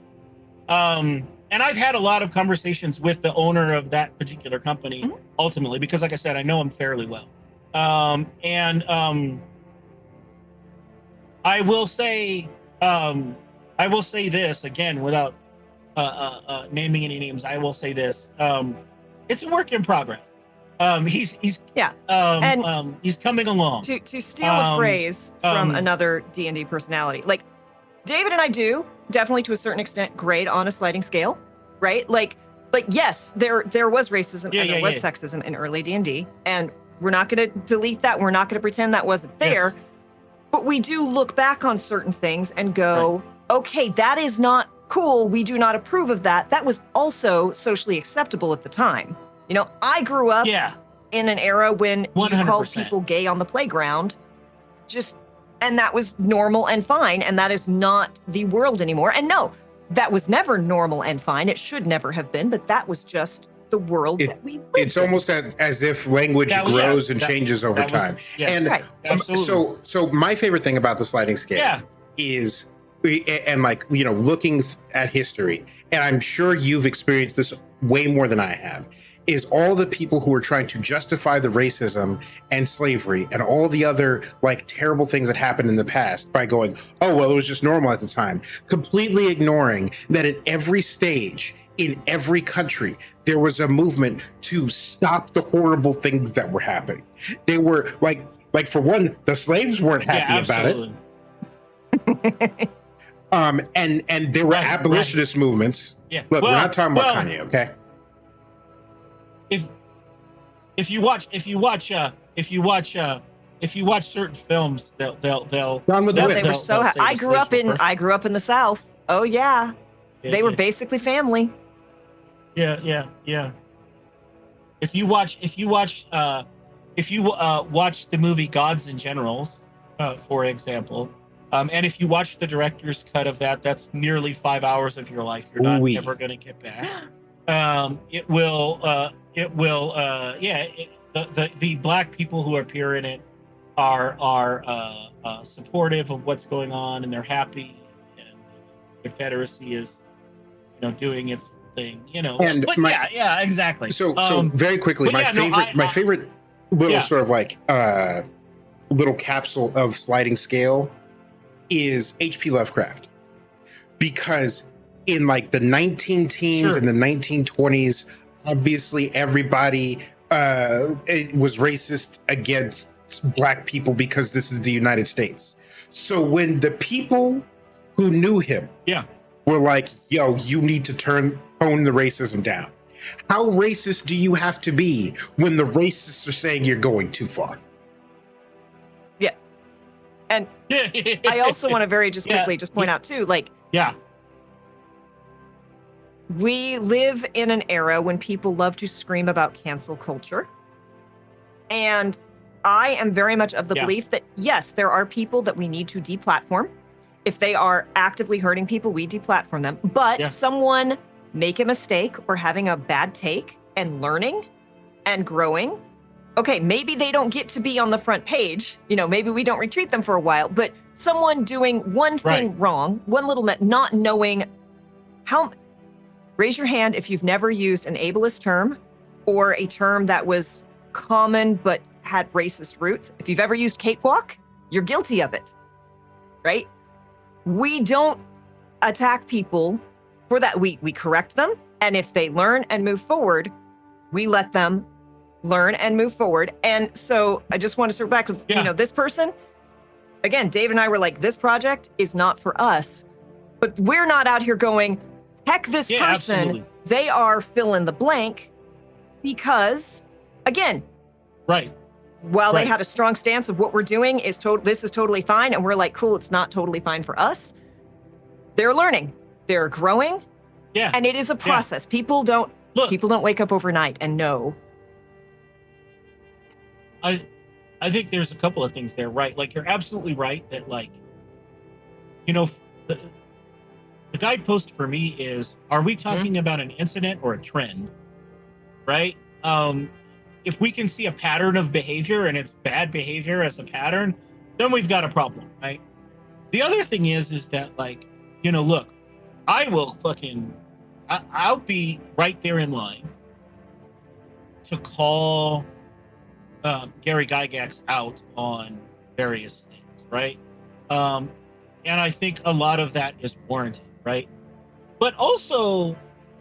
S3: And I've had a lot of conversations with the owner of that particular company, ultimately, because like I said, I know him fairly well. I will say this again, without naming any names. I will say this: it's a work in progress. He's coming along.
S1: To steal a phrase from another D&D personality, like David and I do definitely to a certain extent grade on a sliding scale, right? Like yes, there was racism and there was sexism in early D&D, and we're not going to delete that. We're not going to pretend that wasn't there. Yes. But we do look back on certain things and go, okay, that is not cool. We do not approve of that. That was also socially acceptable at the time. You know, I grew up in an era when 100%. You called people gay on the playground, and that was normal and fine. And that is not the world anymore. And no, that was never normal and fine. It should never have been, but that was just the world that we lived
S2: It's
S1: in.
S2: Almost as if language grows and changes over time. So my favorite thing about the sliding scale is, and like, you know, looking at history, and I'm sure you've experienced this way more than I have, is all the people who are trying to justify the racism and slavery and all the other like terrible things that happened in the past by going, oh, well, it was just normal at the time, completely ignoring that at every stage in every country, there was a movement to stop the horrible things that were happening. They were like for one, the slaves weren't happy about it. And there were abolitionist movements. Yeah. Look, we're not talking about Kanye, okay?
S3: If you watch certain films, they'll
S1: they were so happy. I grew up in the South. Oh yeah. They were basically family.
S3: Yeah. If you watch the movie Gods and Generals, for example, and if you watch the director's cut of that, that's nearly 5 hours of your life you're not ever going to get back. The black people who appear in it are supportive of what's going on, and they're happy, and the Confederacy is, doing its thing,
S2: And
S3: exactly.
S2: So very quickly, my favorite little sort of like little capsule of sliding scale is H.P. Lovecraft, because in like the 19 teens
S3: Sure.
S2: and the 1920s, obviously everybody was racist against black people because this is the United States. So when the people who knew him
S3: Yeah.
S2: were like, yo, you need to tone the racism down. How racist do you have to be when the racists are saying you're going too far?
S1: Yes. And I also want to quickly point out too, like,
S3: yeah,
S1: we live in an era when people love to scream about cancel culture. And I am very much of the belief that, yes, there are people that we need to deplatform. If they are actively hurting people, we deplatform them. But someone make a mistake or having a bad take and learning and growing, okay, maybe they don't get to be on the front page. You know, maybe we don't retweet them for a while, but someone doing one thing wrong, one little not knowing how. Raise your hand if you've never used an ableist term or a term that was common but had racist roots. If you've ever used cakewalk, you're guilty of it, right? We don't attack people for that. We correct them. And if they learn and move forward, we let them learn and move forward. And so I just want to circle back with, you know, this person. Again, Dave and I were like, this project is not for us, but we're not out here going, heck, this person,
S3: absolutely.
S1: They are fill in the blank because, again, while they had a strong stance of what we're doing is this is totally fine. And we're like, cool, it's not totally fine for us. They're learning, they're growing.
S3: Yeah.
S1: And it is a process. People don't wake up overnight and know.
S3: I think there's a couple of things there, right? Like, you're absolutely right that, like, you know, the guidepost for me is, are we talking about an incident or a trend, right? If we can see a pattern of behavior and it's bad behavior as a pattern, then we've got a problem, right? The other thing is that, like, you know, look, I'll be right there in line to call Gary Gygax out on various things, right? And I think a lot of that is warranted, right? But also,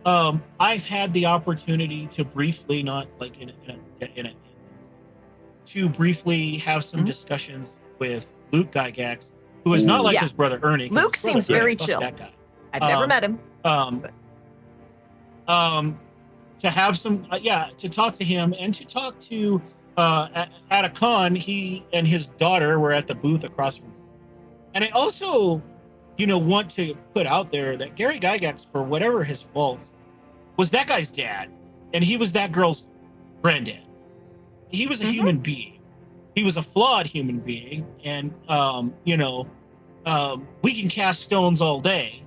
S3: I've had the opportunity to briefly, not like to briefly have some discussions with Luke Gygax, who is not like his brother Ernie.
S1: Luke seems very chill.
S3: That guy.
S1: I've never met him.
S3: To have some, to talk to him and to talk to at a con, he and his daughter were at the booth across from us. And I also, you know, want to put out there that Gary Gygax, for whatever his faults, was that guy's dad, and he was that girl's granddad. He was a human being. He was a flawed human being, and you know, we can cast stones all day,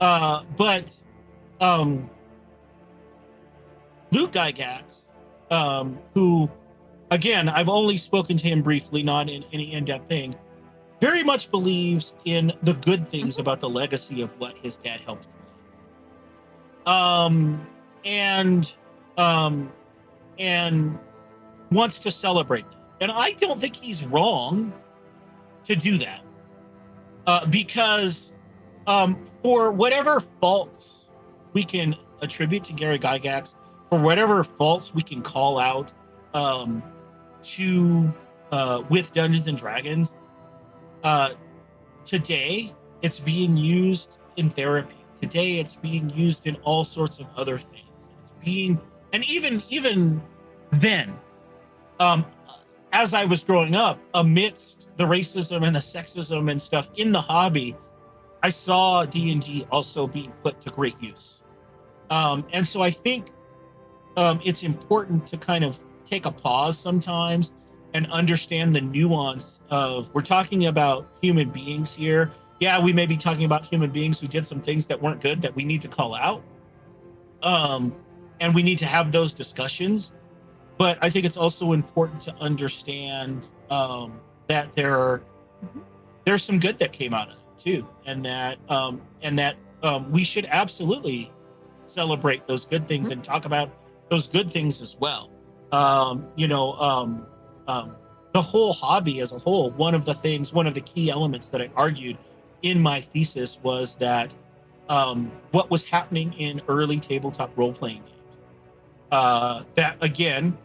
S3: but Luke Gygax, who, again, I've only spoken to him briefly, not in any in-depth thing, very much believes in the good things about the legacy of what his dad helped create. And wants to celebrate that. And I don't think he's wrong to do that. Because for whatever faults we can attribute to Gary Gygax, for whatever faults we can call out with Dungeons and Dragons, today it's being used in therapy. Today it's being used in all sorts of other things. And even then, as I was growing up, amidst the racism and the sexism and stuff in the hobby, I saw D&D also being put to great use. And so I think it's important to kind of take a pause sometimes and understand the nuance of, we're talking about human beings here. Yeah, we may be talking about human beings who did some things that weren't good that we need to call out. And we need to have those discussions. But I think it's also important to understand that there's some good that came out of it too, and that we should absolutely celebrate those good things and talk about those good things as well. The whole hobby as a whole, one of the key elements that I argued in my thesis was that what was happening in early tabletop role-playing games. That again,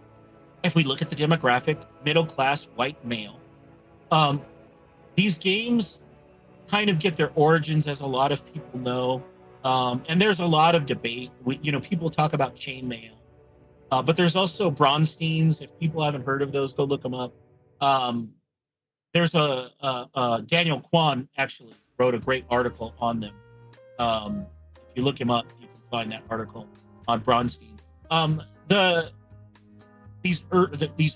S3: if we look at the demographic, middle-class white male, these games kind of get their origins, as a lot of people know, and there's a lot of debate. People talk about chainmail, but there's also Bronsteins. If people haven't heard of those, go look them up. There's Daniel Kwan actually wrote a great article on them. If you look him up, you can find that article on Bronstein. These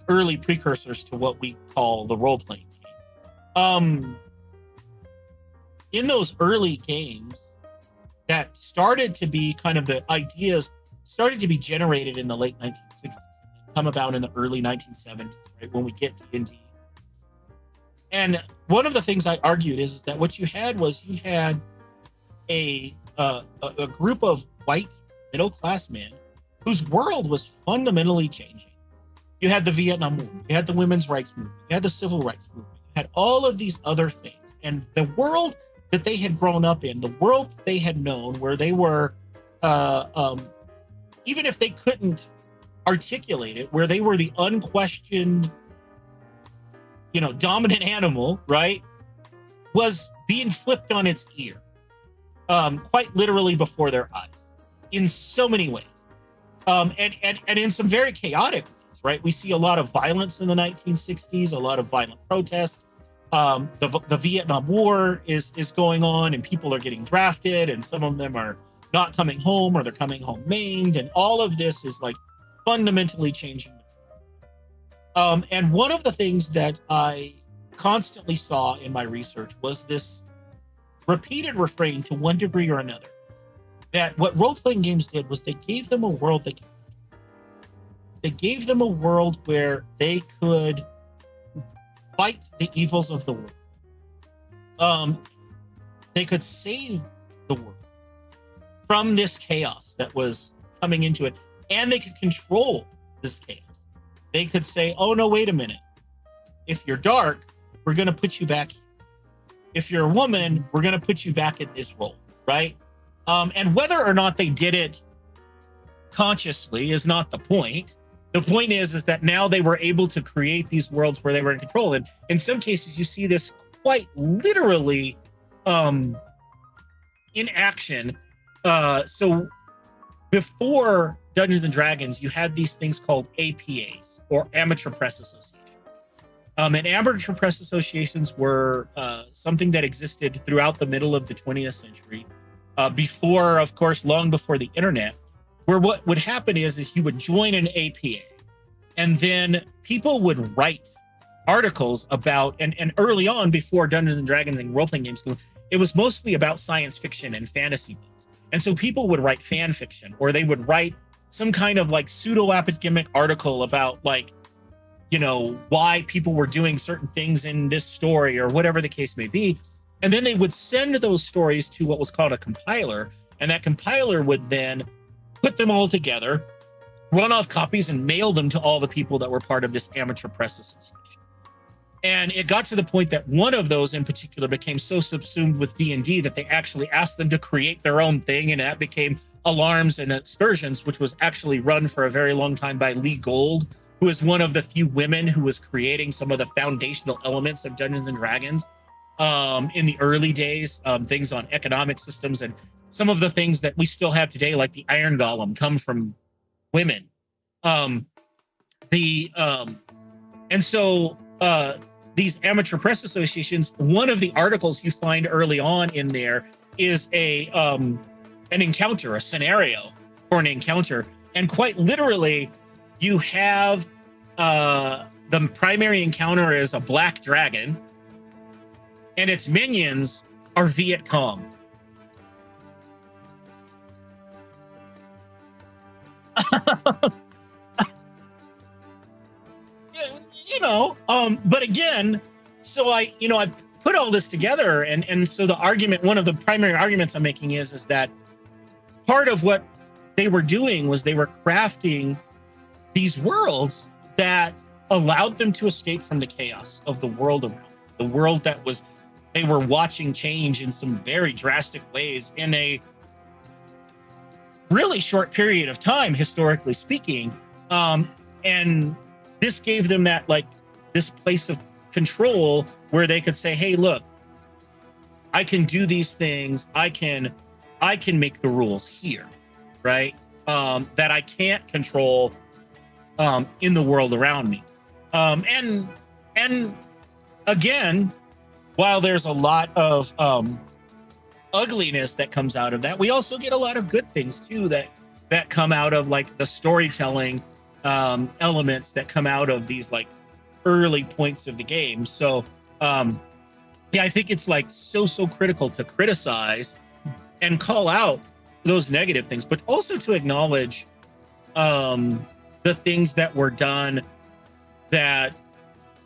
S3: early precursors to what we call the role-playing game. In those early games that started to be kind of the ideas started to be generated in the late 1960s, come about in the early 1970s, right, when we get to D&D. And one of the things I argued is that what you had a group of white middle-class men whose world was fundamentally changing. You had the Vietnam War, you had the women's rights movement, you had the civil rights movement, you had all of these other things. And the world that they had grown up in, the world they had known, where they were, even if they couldn't articulate it, where they were the unquestioned, dominant animal, right, was being flipped on its ear, quite literally before their eyes, in so many ways, and in some very chaotic ways, right? We see a lot of violence in the 1960s, a lot of violent protests. The Vietnam War is going on, and people are getting drafted, and some of them are not coming home, or they're coming home maimed, and all of this is like fundamentally changing. And one of the things that I constantly saw in my research was this repeated refrain, to one degree or another, that what role-playing games did was they gave them a world they gave them a world where they could fight the evils of the world. They could save the world from this chaos that was coming into it, and they could control this chaos. They could say, oh no, wait a minute. If you're dark, we're going to put you back here. If you're a woman, we're going to put you back in this role, right? And whether or not they did it consciously is not the point. The point is that now they were able to create these worlds where they were in control. And in some cases, you see this quite literally in action. So before Dungeons and Dragons, you had these things called APAs, or amateur press associations. And amateur press associations were something that existed throughout the middle of the 20th century, before, of course, long before the internet, where what would happen is you would join an APA, and then people would write articles about, and early on, before Dungeons and Dragons and role-playing games, it was mostly about science fiction and fantasy books. And so people would write fan fiction, or they would write some kind of like pseudo-academic article about why people were doing certain things in this story, or whatever the case may be. And then they would send those stories to what was called a compiler, and that compiler would then put them all together, run off copies, and mail them to all the people that were part of this amateur press association. And it got to the point that one of those in particular became so subsumed with D&D that they actually asked them to create their own thing, and that became Alarms and Excursions, which was actually run for a very long time by Lee Gold, who is one of the few women who was creating some of the foundational elements of Dungeons and Dragons in the early days, things on economic systems, and some of the things that we still have today, like the Iron Golem, come from women. And so these amateur press associations, one of the articles you find early on in there is an encounter, a scenario for an encounter. And quite literally, you have the primary encounter is a black dragon, and its minions are Viet Cong. But again, so I put all this together, and so the argument, one of the primary arguments I'm making is that part of what they were doing was they were crafting these worlds that allowed them to escape from the chaos of the world around, the world that was, they were watching change in some very drastic ways in a really short period of time, historically speaking. And this gave them that, like, this place of control where they could say, hey, look, I can do these things. I can make the rules here, right? That I can't control in the world around me. And again, while there's a lot of ugliness that comes out of that, we also get a lot of good things too that come out of, like, the storytelling elements that come out of these, like, early points of the game. So yeah, I think it's, like, so critical to criticize and call out those negative things, but also to acknowledge the things that were done that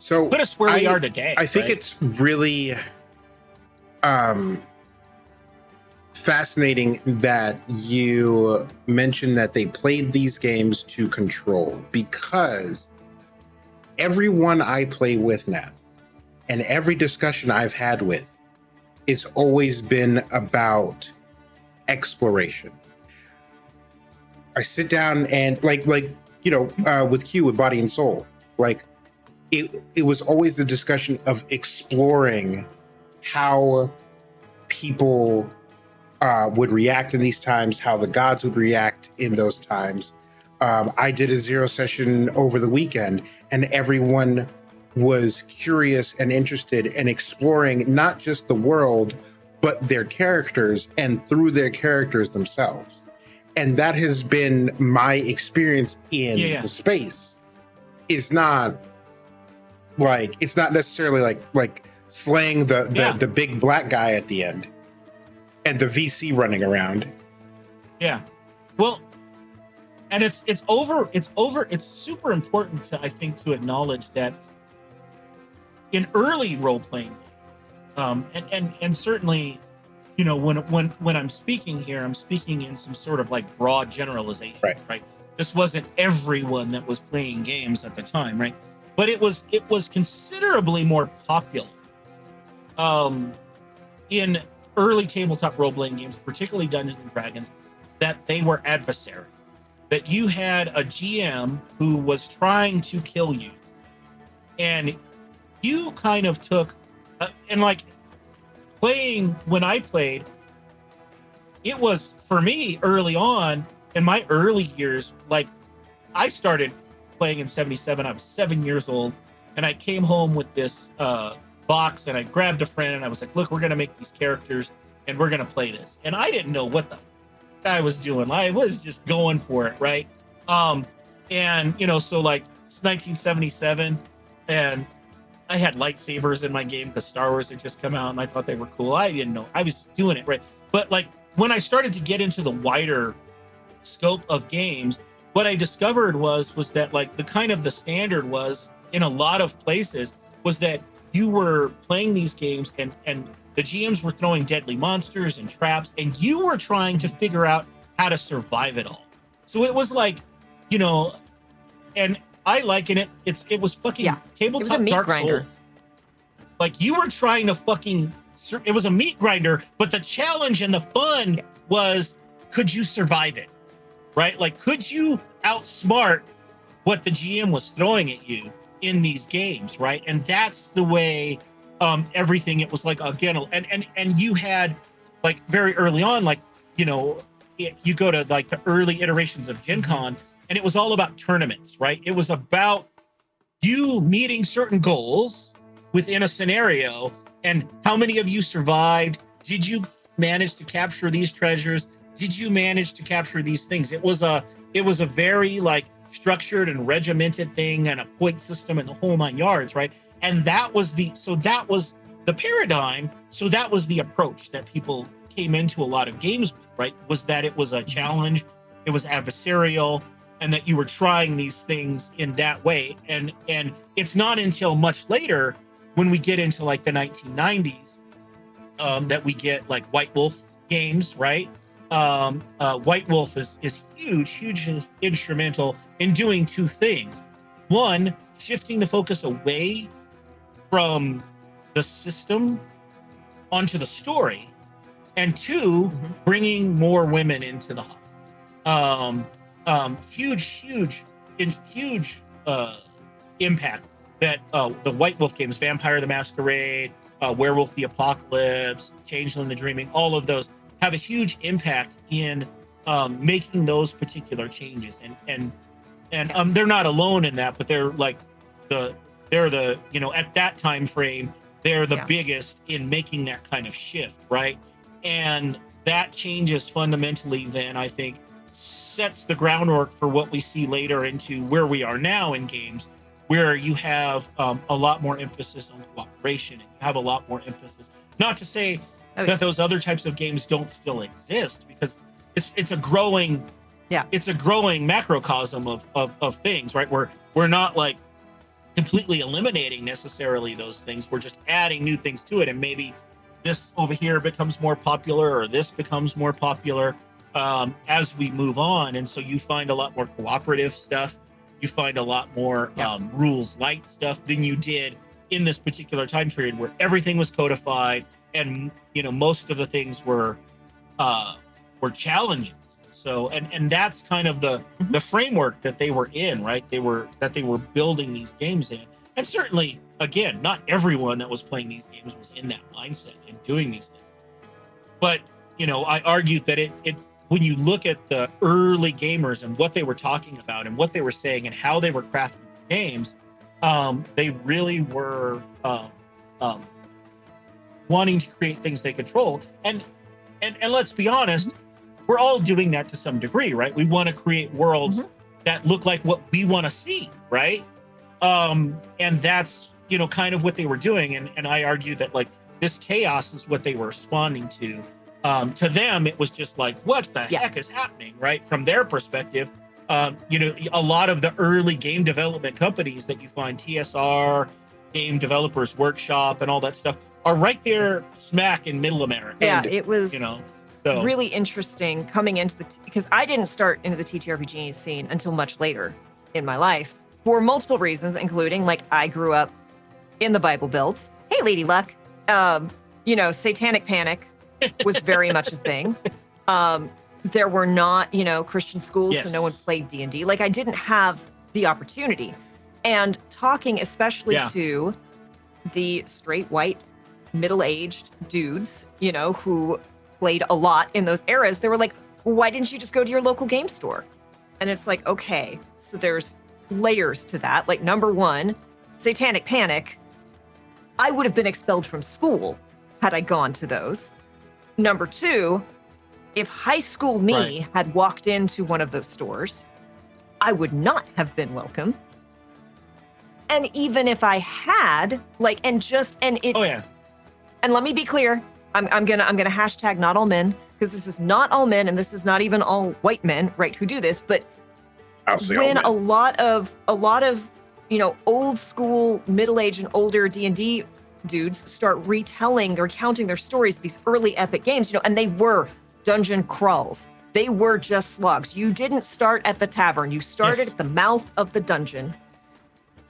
S3: put us where we are today.
S2: I think it's really fascinating that you mentioned that they played these games to control, because everyone I play with now and every discussion I've had with, it's always been about exploration. I sit down and like with Q, with Body and Soul, like it was always the discussion of exploring how people would react in these times, how the gods would react in those times. I did a zero session over the weekend, and everyone was curious and interested in exploring not just the world, but their characters, and through their characters themselves. And that has been my experience in the space. It's not necessarily like slaying the big black guy at the end and the VC running around. Yeah.
S3: Well, and it's super important to, I think, to acknowledge that in early role-playing games, and certainly, you know, when I'm speaking here, I'm speaking in some sort of, like, broad generalization, right? This wasn't everyone that was playing games at the time, right? But it was considerably more popular in early tabletop role-playing games, particularly Dungeons and Dragons, that they were adversarial. That you had a GM who was trying to kill you, and you kind of took and, like, playing, when I played, it was, for me, early on in my early years, like, I started playing in 77. I was 7 years old, and I came home with this box, and I grabbed a friend, and I was like, look, we're gonna make these characters and we're gonna play this. And I didn't know what the I was doing. I was just going for it, right? And, you know, so, like, it's 1977, and I had lightsabers in my game because Star Wars had just come out, and I thought they were cool. I didn't know. I was doing it, right? But, like, when I started to get into the wider scope of games, what I discovered was that, like, the standard was, in a lot of places, was that you were playing these games, and the GMs were throwing deadly monsters and traps, and you were trying to figure out how to survive it all. So it was like, you know, and I liken it. It was fucking tabletop, it was a meat Dark grinder. Souls. Like, you were trying to fucking. It was a meat grinder, but the challenge and the fun was, could you survive it, right? Like, could you outsmart what the GM was throwing at you in these games, right? And that's the way everything. It was like, again, and you had, like, very early on, like, you know, you go to, like, the early iterations of Gen Con, and it was all about tournaments, right? It was about you meeting certain goals within a scenario, and how many of you survived. Did you manage to capture these treasures? Did you manage to capture these things? It was a very, like, structured and regimented thing, and a point system and the whole 9 yards, right? And that was the paradigm. So that was the approach that people came into a lot of games with, right? Was that it was a challenge, it was adversarial, and that you were trying these things in that way. And it's not until much later, when we get into, like, the 1990s, that we get, like, White Wolf games, right? White Wolf is hugely instrumental in doing two things. One, shifting the focus away from the system onto the story, and two, bringing more women into the hub. huge impact that the White Wolf games, Vampire the Masquerade, Werewolf the Apocalypse, Changeling the Dreaming, all of those have a huge impact in making those particular changes. And they're not alone in that, but they're like they're the at that time frame, they're the biggest in making that kind of shift, right? And that changes fundamentally, then I think sets the groundwork for what we see later into where we are now in games, where you have a lot more emphasis on cooperation, and you have a lot more emphasis, not to say that those other types of games don't still exist, because it's a growing macrocosm of things, right? We're not like completely eliminating necessarily those things. We're just adding new things to it, and maybe this over here becomes more popular, or this becomes more popular as we move on. And so you find a lot more cooperative stuff. You find a lot more rules light stuff than you did in this particular time period, where everything was codified, and most of the things were challenges. So and that's kind of the framework that they were in, right? They were building these games in. And certainly, again, not everyone that was playing these games was in that mindset and doing these things. But I argued that it when you look at the early gamers and what they were talking about and what they were saying and how they were crafting games, they really were wanting to create things they control. And let's be honest, we're all doing that to some degree, right? We want to create worlds that look like what we want to see, right? And that's kind of what they were doing. And I argue that like this chaos is what they were responding to. To them, it was just like, what the heck is happening, right? From their perspective, a lot of the early game development companies that you find, TSR, Game Developers Workshop, and all that stuff, are right there smack in Middle America.
S1: Yeah, it was
S3: so
S1: really interesting coming into because I didn't start into the TTRPG scene until much later in my life for multiple reasons, including like I grew up in the Bible Belt. Hey, Lady Luck. Satanic Panic was very much a thing. There were not, Christian schools, so no one played D&D. Like I didn't have the opportunity. And talking especially to the straight white middle-aged dudes, who played a lot in those eras, they were like, well, why didn't you just go to your local game store? And it's like, okay, so there's layers to that. Like number one, Satanic Panic, I would have been expelled from school had I gone to those. Number two, if high school me had walked into one of those stores, I would not have been welcome. And even if I had, and let me be clear, I'm gonna hashtag not all men, because this is not all men, and this is not even all white men, right, who do this. But when a lot of old school, middle-aged and older D&D dudes start recounting their stories of these early epic games, and they were dungeon crawls. They were just slogs. You didn't start at the tavern. You started at the mouth of the dungeon.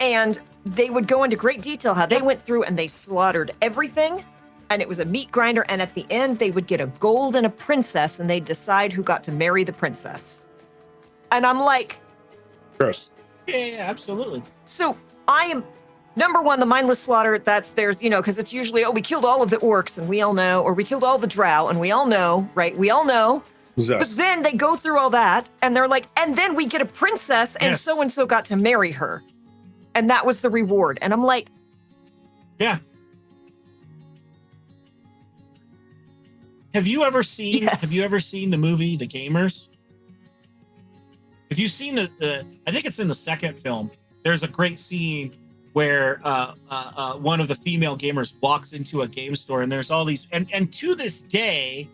S1: And they would go into great detail how they went through and they slaughtered everything. And it was a meat grinder. And at the end, they would get a gold and a princess, and they'd decide who got to marry the princess. And I'm like...
S2: Gross.
S3: Yeah, absolutely.
S1: So I am... Number one, the mindless slaughter, there's, because it's usually, we killed all of the orcs, and we all know, or we killed all the drow, and we all know, right? We all know. But then they go through all that, and they're like, and then we get a princess, and so-and-so got to marry her. And that was the reward. And I'm like...
S3: Yeah. Have you ever seen the movie The Gamers? If you've seen the I think it's in the second film, there's a great scene where one of the female gamers walks into a game store, and there's all these, and to this day,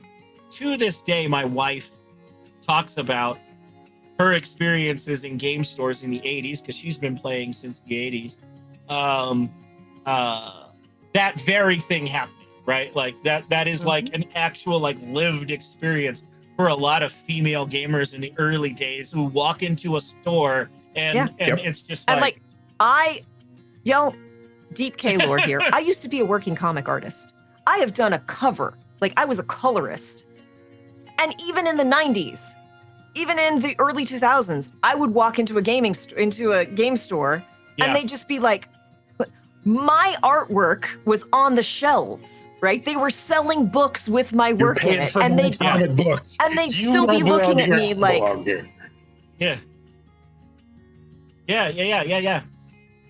S3: my wife talks about her experiences in game stores in the 80s, because she's been playing since the 80s. That very thing happening, right? Like that is like an actual lived experience for a lot of female gamers in the early days who walk into a store and it's just like,
S1: y'all, deep K lore here. I used to be a working comic artist. I have done a cover. I was a colorist. And even in the 90s, even in the early 2000s, I would walk into a game store,
S3: Yeah.
S1: and they'd just be like, "But my artwork was on the shelves, right? They were selling books with my
S2: You're
S1: work in
S2: paying
S1: it,
S2: for
S1: and
S2: my
S1: they'd
S2: comic books.
S1: and they'd
S2: You
S1: still be
S2: don't belong
S1: looking at
S2: here.
S1: me
S2: I
S1: like,
S2: belong here.
S3: Yeah.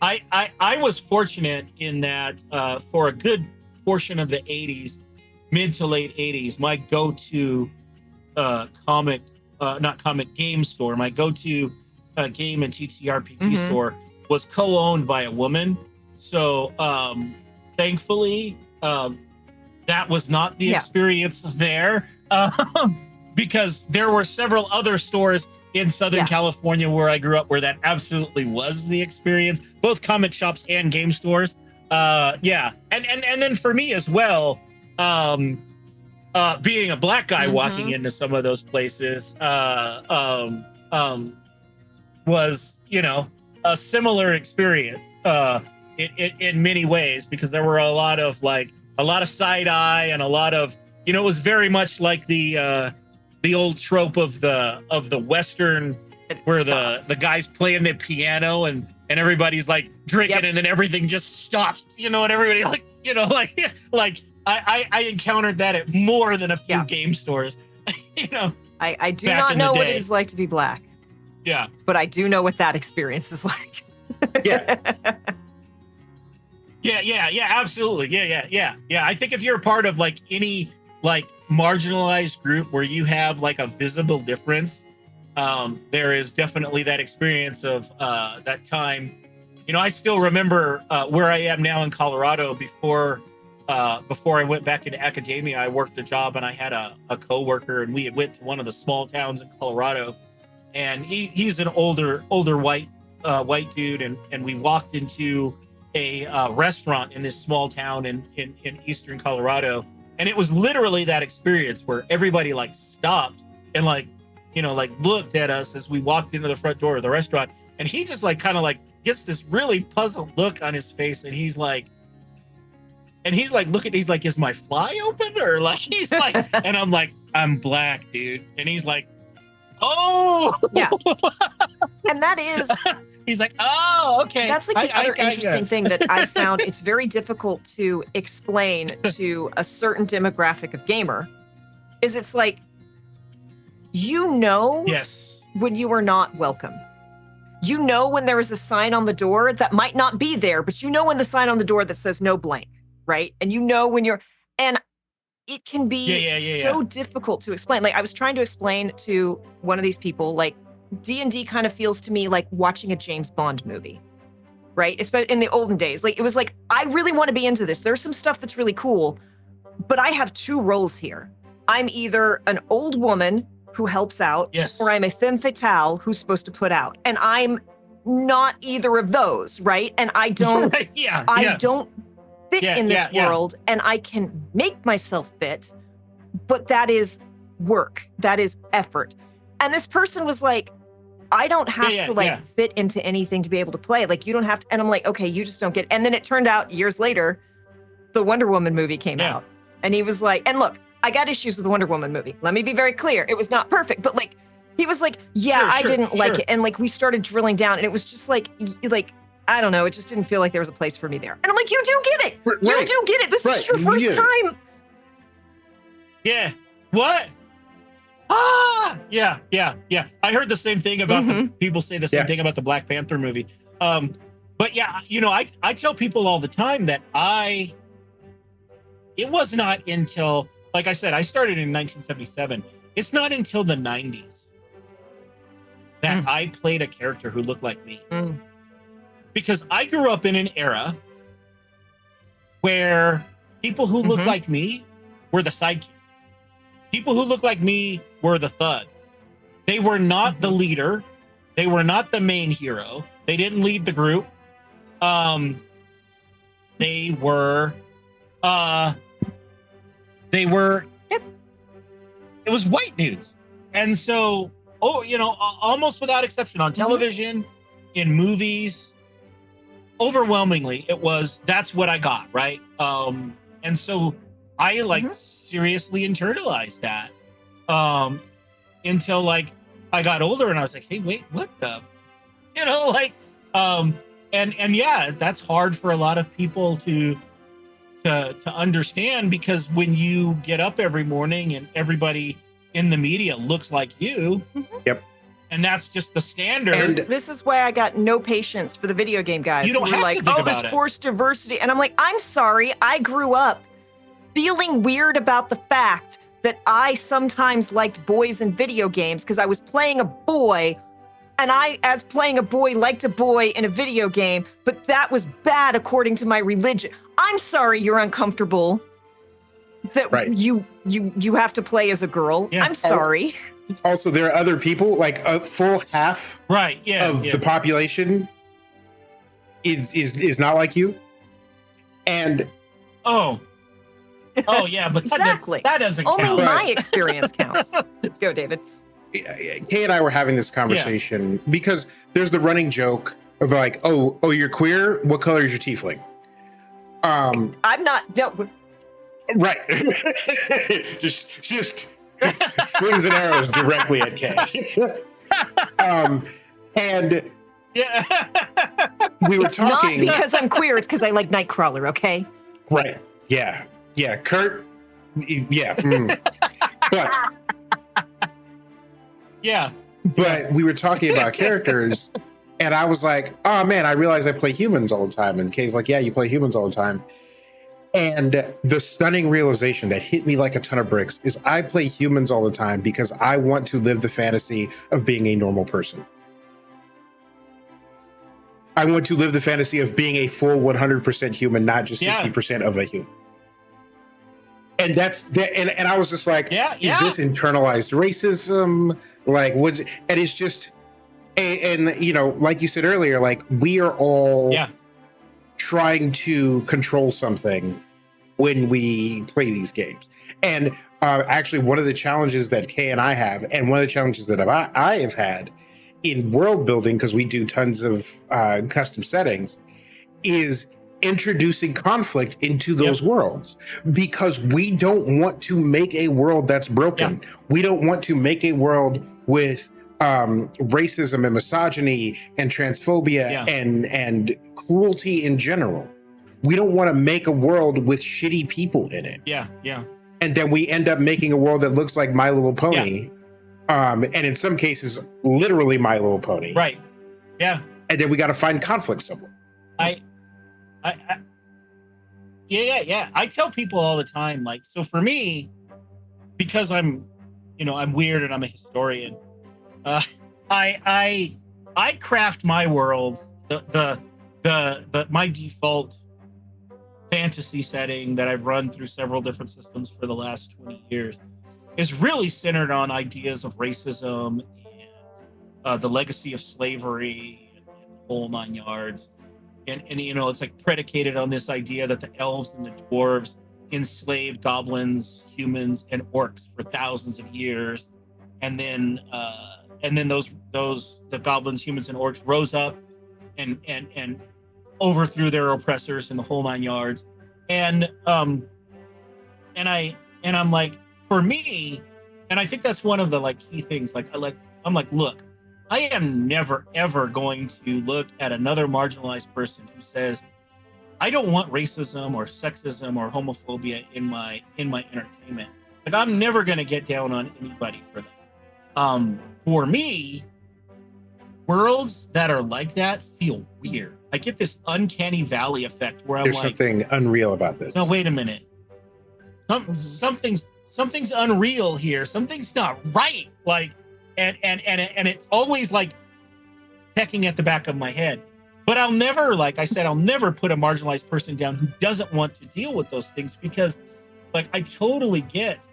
S3: I was fortunate in that for a good portion of the 80s, mid to late 80s, my go-to game store, my go-to game and TTRPG store was co-owned by a woman. So thankfully, that was not the experience there, because there were several other stores in Southern California where I grew up where that absolutely was the experience, both comic shops and game stores. And then for me as well, being a black guy walking into some of those places was, a similar experience in many ways, because there were a lot of side eye and a lot of, it was very much like the old trope of the Western where the guy's playing the piano and everybody's like drinking and then everything just stops, and everybody I encountered that at more than a few game stores,
S1: I do not know what it is like to be black.
S3: Yeah.
S1: But I do know what that experience is like.
S2: Yeah.
S3: Yeah, absolutely. Yeah. I think if you're a part of any marginalized group where you have a visible difference, there is definitely that experience of that time. I still remember where I am now in Colorado. Before I went back into academia, I worked a job and I had a coworker, and we went to one of the small towns in Colorado, and he's an older white dude, and we walked into a restaurant in this small town in eastern Colorado, and it was literally that experience where everybody stopped and looked at us as we walked into the front door of the restaurant, and he just gets this really puzzled look on his face, and he's like, is my fly open? Or and I'm like, I'm black, dude. And he's like, oh.
S1: Yeah. And that is,
S3: he's like, oh, okay.
S1: That's the other interesting thing that I found. It's very difficult to explain to a certain demographic of gamer, is it's
S3: yes,
S1: when you are not welcome. When there is a sign on the door that might not be there, but when the sign on the door that says no blank, right? And when you're, and it can be so difficult to explain. I was trying to explain to one of these people, D&D kind of feels to me like watching a James Bond movie, right? Especially in the olden days. It was I really want to be into this. There's some stuff that's really cool, but I have two roles here. I'm either an old woman who helps out, or I'm a femme fatale who's supposed to put out. And I'm not either of those, right? And I don't, I don't fit in this world, and I can make myself fit, but that is work. That is effort. And this person was like, I don't have to fit into anything to be able to play. You don't have to. And I'm like, okay, you just don't get it. And then it turned out years later, the Wonder Woman movie came out, and he was like, and look, I got issues with the Wonder Woman movie. Let me be very clear. It was not perfect, but he was like, I didn't like it. And we started drilling down, and it was just I don't know. It just didn't feel like there was a place for me there. And I'm like, you do get it.
S2: Right.
S1: You do get it. This is your first time.
S3: Yeah. What? Ah, yeah. I heard the same thing about the people say the same thing about the Black Panther movie. But yeah, I tell people all the time that it was not until, like I said, I started in 1977. It's not until the 90s that I played a character who looked like me. Because I grew up in an era where people who looked like me were the sidekick. People who looked like me were the thug. They were not the leader. They were not the main hero. They didn't lead the group. They were it was white dudes. And so, almost without exception, on television, in movies, overwhelmingly, that's what I got, right? And so I seriously internalized that until I got older and I was like, hey, wait, what the, like, and yeah, that's hard for a lot of people to understand, because when you get up every morning and everybody in the media looks like you,
S2: Yep.
S3: and that's just the standard.
S2: And
S1: This is why I got no patience for the video game guys
S3: You don't
S1: who
S3: have
S1: were
S3: to
S1: like,
S3: think
S1: oh,
S3: about
S1: there's
S3: it.
S1: forced diversity. And I'm like, I'm sorry. I grew up feeling weird about the fact that I sometimes liked boys in video games because I was playing a boy, and I, as playing a boy, liked a boy in a video game, but that was bad according to my religion. I'm sorry you're uncomfortable that
S2: Right.
S1: you have to play as a girl.
S3: Yeah.
S1: I'm sorry.
S2: also, there are other people, like a full half
S3: Right. Yeah.
S2: of
S3: yeah.
S2: the population is not like you. And
S3: Oh, yeah, but
S1: Exactly.
S3: that doesn't
S1: Only
S3: count.
S2: Right.
S1: my experience counts. Go, David.
S2: Kay and I were having this conversation because there's the running joke of like, oh, you're queer. What color is your tiefling?
S1: I'm not. No,
S2: Right. just slings and arrows directly at Kay. And
S3: Yeah.
S2: we were
S1: it's
S2: talking.
S1: not because I'm queer. It's because I like Nightcrawler. Okay.
S2: Right. Yeah. Kurt. Yeah.
S3: Yeah.
S2: But we were talking about characters, and I was like, oh man, I realize I play humans all the time. And Kay's like, yeah, you play humans all the time. And the stunning realization that hit me like a ton of bricks is I play humans all the time because I want to live the fantasy of being a normal person. I want to live the fantasy of being a full 100% human, not just 60% of a human. And that's that. And I was just like, is this internalized racism? Like, what's it? And it's just, and like you said earlier, like we are all trying to control something when we play these games. And actually, one of the challenges that Kay and I have, and one of the challenges that I have had in world building, because we do tons of custom settings, is introducing conflict into those worlds, because we don't want to make a world that's broken. We don't want to make a world with racism and misogyny and transphobia and cruelty in general. We don't want to make a world with shitty people in it. And then we end up making a world that looks like My Little Pony. And in some cases, literally My Little Pony.
S3: Right. Yeah.
S2: And then we got to find conflict somewhere.
S3: I tell people all the time, like, so for me, because I'm weird and I'm a historian, I craft my worlds, the my default fantasy setting that I've run through several different systems for the last 20 years is really centered on ideas of racism and the legacy of slavery and the whole 9 yards. And it's like predicated on this idea that the elves and the dwarves enslaved goblins, humans, and orcs for thousands of years, and then the goblins, humans, and orcs rose up and overthrew their oppressors in the whole 9 yards. And I'm like, for me, and I think that's one of the like key things. I'm like, look, I am never, ever going to look at another marginalized person who says, I don't want racism or sexism or homophobia in my entertainment. Like, I'm never going to get down on anybody for that. For me, worlds that are like that feel weird. I get this uncanny valley effect where
S2: There's
S3: I'm like,
S2: something unreal about this.
S3: no, wait a minute. Something's unreal here. Something's not right. Like, and it's always like pecking at the back of my head. But I'll never, like I said, I'll never put a marginalized person down who doesn't want to deal with those things, because like I totally get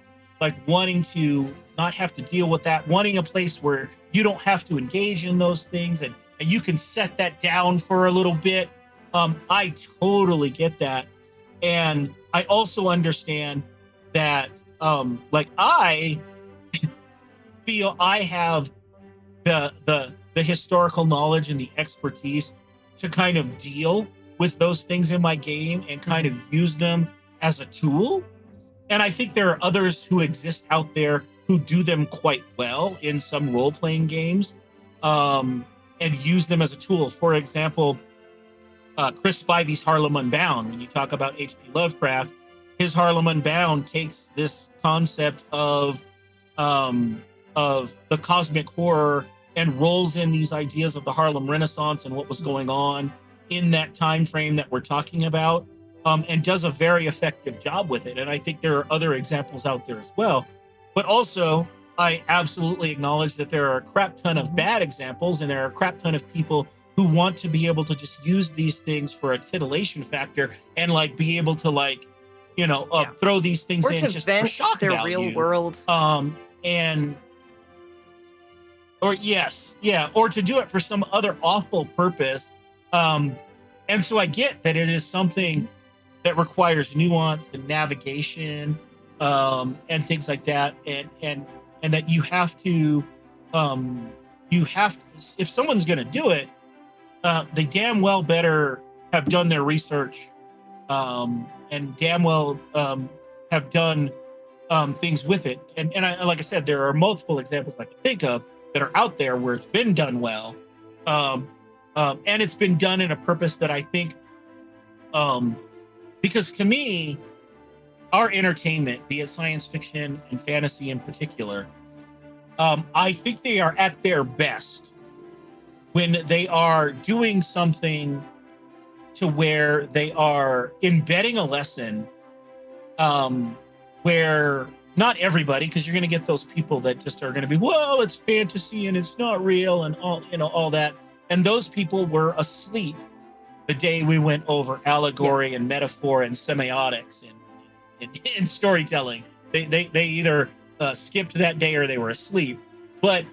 S3: like wanting to not have to deal with that, wanting a place where you don't have to engage in those things and you can set that down for a little bit. I totally get that. And I also understand that like I feel I have the historical knowledge and the expertise to kind of deal with those things in my game and kind of use them as a tool. And I think there are others who exist out there who do them quite well in some role-playing games, and use them as a tool. For example, Chris Spivey's Harlem Unbound, when you talk about H.P. Lovecraft, his Harlem Unbound takes this concept of the cosmic horror and rolls in these ideas of the Harlem Renaissance and what was going on in that time frame that we're talking about, and does a very effective job with it. And I think there are other examples out there as well. But also, I absolutely acknowledge that there are a crap ton of bad examples, and there are a crap ton of people who want to be able to just use these things for a titillation factor and like be able to like, throw these things
S1: or
S3: in
S1: to
S3: just
S1: vent
S3: for shock
S1: their
S3: value.
S1: real world.
S3: Or to do it for some other awful purpose. And so I get that it is something that requires nuance and navigation, and things like that, and that you have to, if someone's going to do it, they damn well better have done their research, and damn well have done things with it. And like I said, there are multiple examples I can think of that are out there where it's been done well, and it's been done in a purpose that I think, because to me, our entertainment, be it science fiction and fantasy in particular, I think they are at their best when they are doing something to where they are embedding a lesson, where not everybody, because you're going to get those people that just are going to be, well, it's fantasy and it's not real and all that. And those people were asleep the day we went over allegory and metaphor and semiotics and storytelling. They either skipped that day or they were asleep. But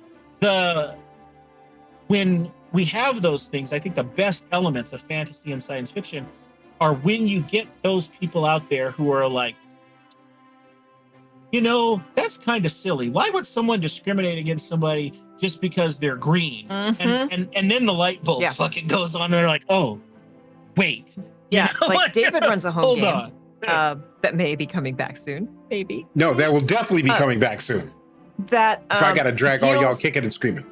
S3: when we have those things, I think the best elements of fantasy and science fiction are when you get those people out there who are like, that's kind of silly. Why would someone discriminate against somebody just because they're green?
S1: Mm-hmm.
S3: And then the light bulb fucking goes on and they're like, oh, wait.
S1: Like David runs a home
S3: Hold
S1: game
S3: on.
S1: that may be coming back soon. Maybe.
S2: No, that will definitely be coming back soon.
S1: That
S2: if I got to drag all y'all kicking and screaming.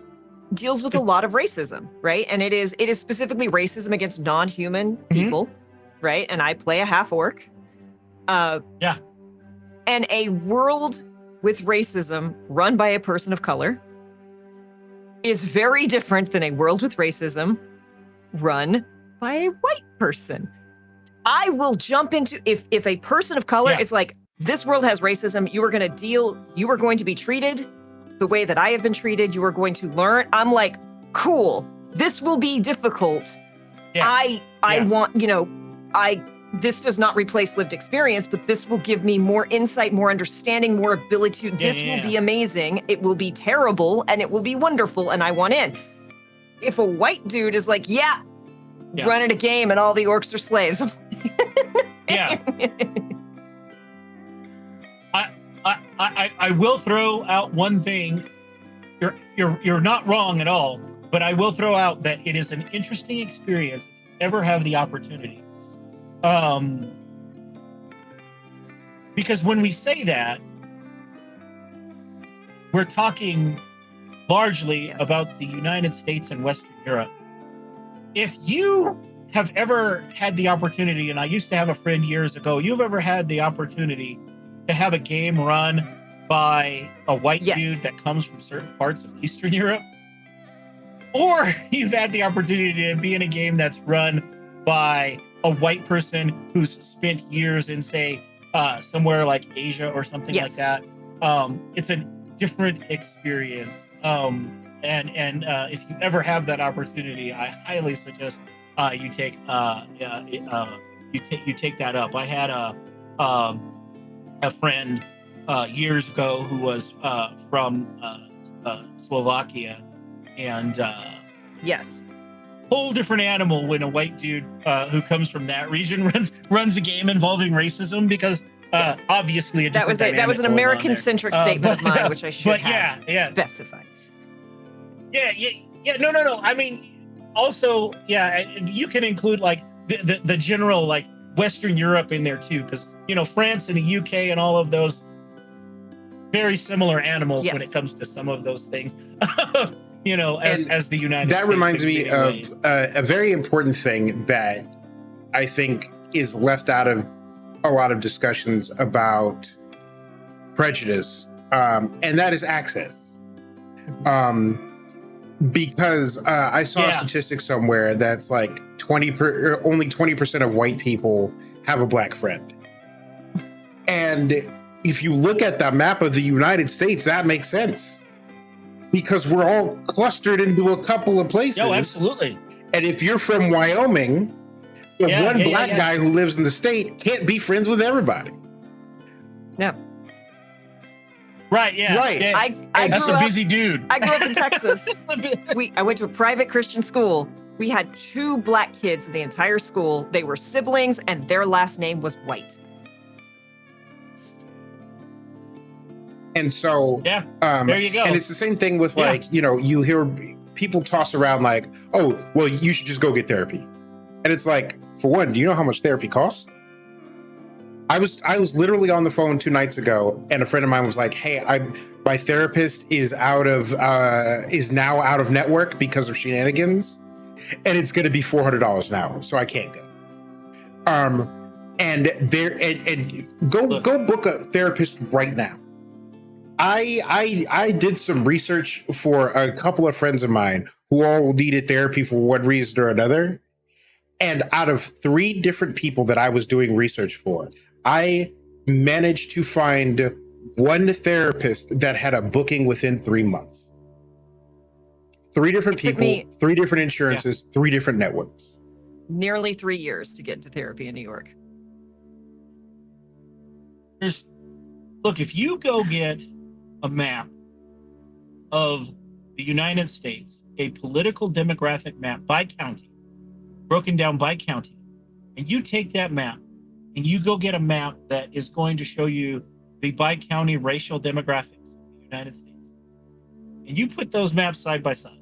S1: Deals with a lot of racism, right? And it is specifically racism against non-human people, right? And I play a half orc. And a world with racism run by a person of color is very different than a world with racism run by a white person. I will jump into, if a person of color is like, this world has racism, you are going to be treated the way that I have been treated, you are going to learn. I'm like, cool, this will be difficult. I want, this does not replace lived experience, but this will give me more insight, more understanding, more ability. This will be amazing. It will be terrible and it will be wonderful. And I want in. If a white dude is like, running a game and all the orcs are slaves.
S3: I will throw out one thing. You're not wrong at all, but I will throw out that it is an interesting experience if you ever have the opportunity. Because when we say that, we're talking largely about the United States and Western Europe. If you have ever had the opportunity, and I used to have a friend years ago, you've ever had the opportunity to have a game run by a white dude that comes from certain parts of Eastern Europe, or you've had the opportunity to be in a game that's run by a white person who's spent years in, say, somewhere like Asia or something like that, it's a different experience. And if you ever have that opportunity, I highly suggest you take you take that up. I had a friend years ago who was from Slovakia, and whole different animal when a white dude who comes from that region runs a game involving racism, because obviously a different
S1: that was an American-centric statement of mine, which I should have specified.
S3: No. I mean, also, you can include like the general like Western Europe in there too, because France and the UK and all of those, very similar animals when
S1: Yes.
S3: it comes to some of those things. As the United States.
S2: That reminds
S3: in
S2: me
S3: many
S2: of
S3: ways.
S2: a very important thing that I think is left out of a lot of discussions about prejudice, and that is access. Because I saw a statistic somewhere that's like only 20% of white people have a black friend. And if you look at the map of the United States, that makes sense. Because we're all clustered into a couple of places.
S3: Oh, absolutely.
S2: And if you're from Wyoming, the one black guy who lives in the state can't be friends with everybody.
S1: No.
S3: Right, yeah.
S2: Right.
S3: Yeah. That's
S1: grew
S3: a
S1: up-
S3: busy dude.
S1: I grew up in Texas. I went to a private Christian school. We had 2 black kids in the entire school. They were siblings, and their last name was White.
S2: And so,
S3: there you go.
S2: And it's the same thing with you hear people toss around like, oh, well, you should just go get therapy. And it's like, for one, do you know how much therapy costs? I was literally on the phone 2 nights ago, and a friend of mine was like, hey, my therapist is now out of network because of shenanigans, and it's going to be $400 an hour, so I can't go. Go book a therapist right now. I did some research for a couple of friends of mine who all needed therapy for one reason or another. And out of 3 different people that I was doing research for, I managed to find one therapist that had a booking within 3 months. 3 different people, 3 different insurances, 3 different networks.
S1: Nearly 3 years to get into therapy in New York.
S3: Look, if you go get a map of the United States, a political demographic map by county, broken down by county, and you take that map and you go get a map that is going to show you the by-county racial demographics of the United States, and you put those maps side by side,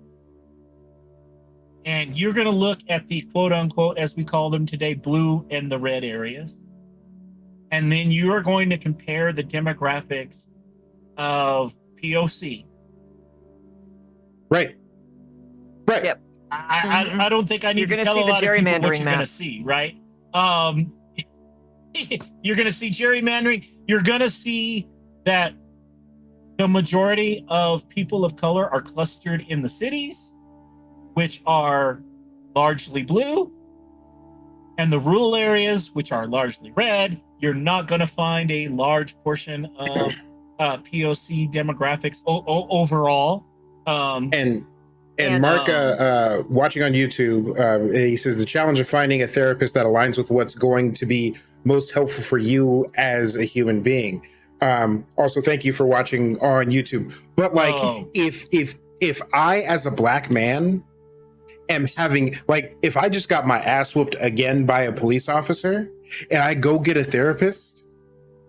S3: and you're going to look at the quote-unquote, as we call them today, blue and the red areas, and then you are going to compare the demographics of POC.
S2: Right.
S1: Yep.
S3: I don't think I need to tell a lot of people what you're going to see, right? You're going to see gerrymandering. You're going to see that the majority of people of color are clustered in the cities, which are largely blue, and the rural areas, which are largely red. You're not going to find a large portion of POC demographics overall.
S2: And Mark, watching on YouTube, he says the challenge of finding a therapist that aligns with what's going to be most helpful for you as a human being. Also, thank you for watching on YouTube. But if I, as a black man, am having if I just got my ass whooped again by a police officer, and I go get a therapist,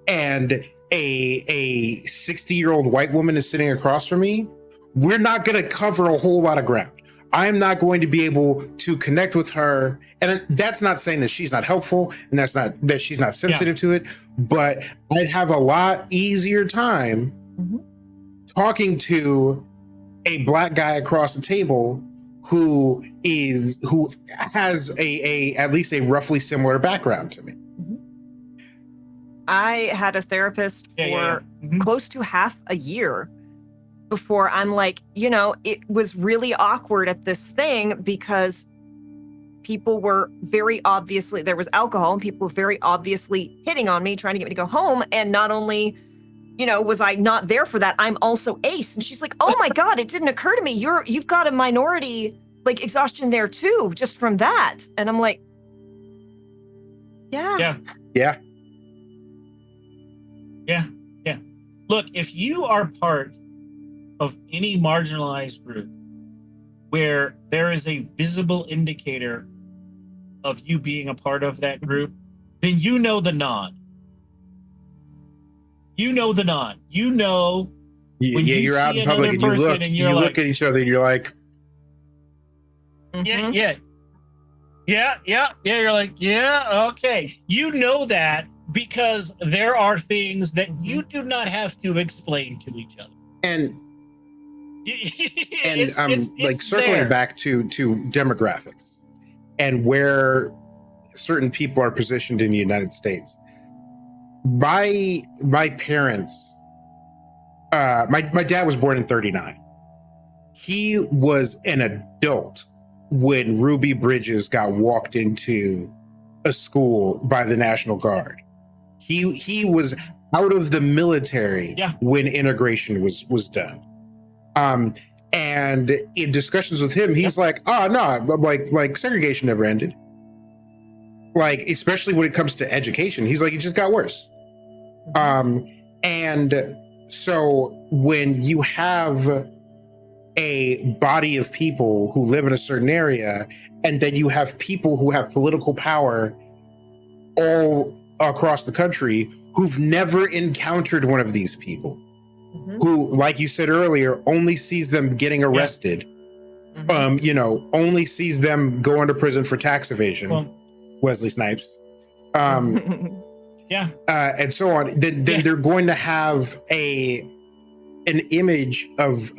S2: and a 60-year-old white woman is sitting across from me, we're not going to cover a whole lot of ground. I'm not going to be able to connect with her. And that's not saying that she's not helpful and that she's not sensitive to it, but I'd have a lot easier time talking to a black guy across the table who has at least a roughly similar background to me.
S1: I had a therapist for close to half a year before I'm like, it was really awkward at this thing because people were very obviously, there was alcohol and people were very obviously hitting on me, trying to get me to go home. And not only, was I not there for that, I'm also ace. And she's like, oh my God, it didn't occur to me. You've got a minority exhaustion there too, just from that. And I'm like, yeah.
S3: Look, if you are part of any marginalized group where there is a visible indicator of you being a part of that group, then you know the nod. You're out in public and you look at each other and you're like, yeah, you're like, yeah, okay. You know that because there are things that you do not have to explain to each other.
S2: And
S3: it's
S2: circling
S3: there.
S2: back to demographics and where certain people are positioned in the United States. My parents, my dad was born in 1939. He was an adult when Ruby Bridges got walked into a school by the National Guard. He was out of the military when integration was done. And in discussions with him, he's like, "Oh no, like segregation never ended." Like, especially when it comes to education, he's like, "It just got worse." And so when you have a body of people who live in a certain area, and then you have people who have political power all across the country who've never encountered one of these people, who, like you said earlier, only sees them getting arrested, only sees them going to prison for tax evasion, Wesley Snipes, and so on, then they're going to have an image of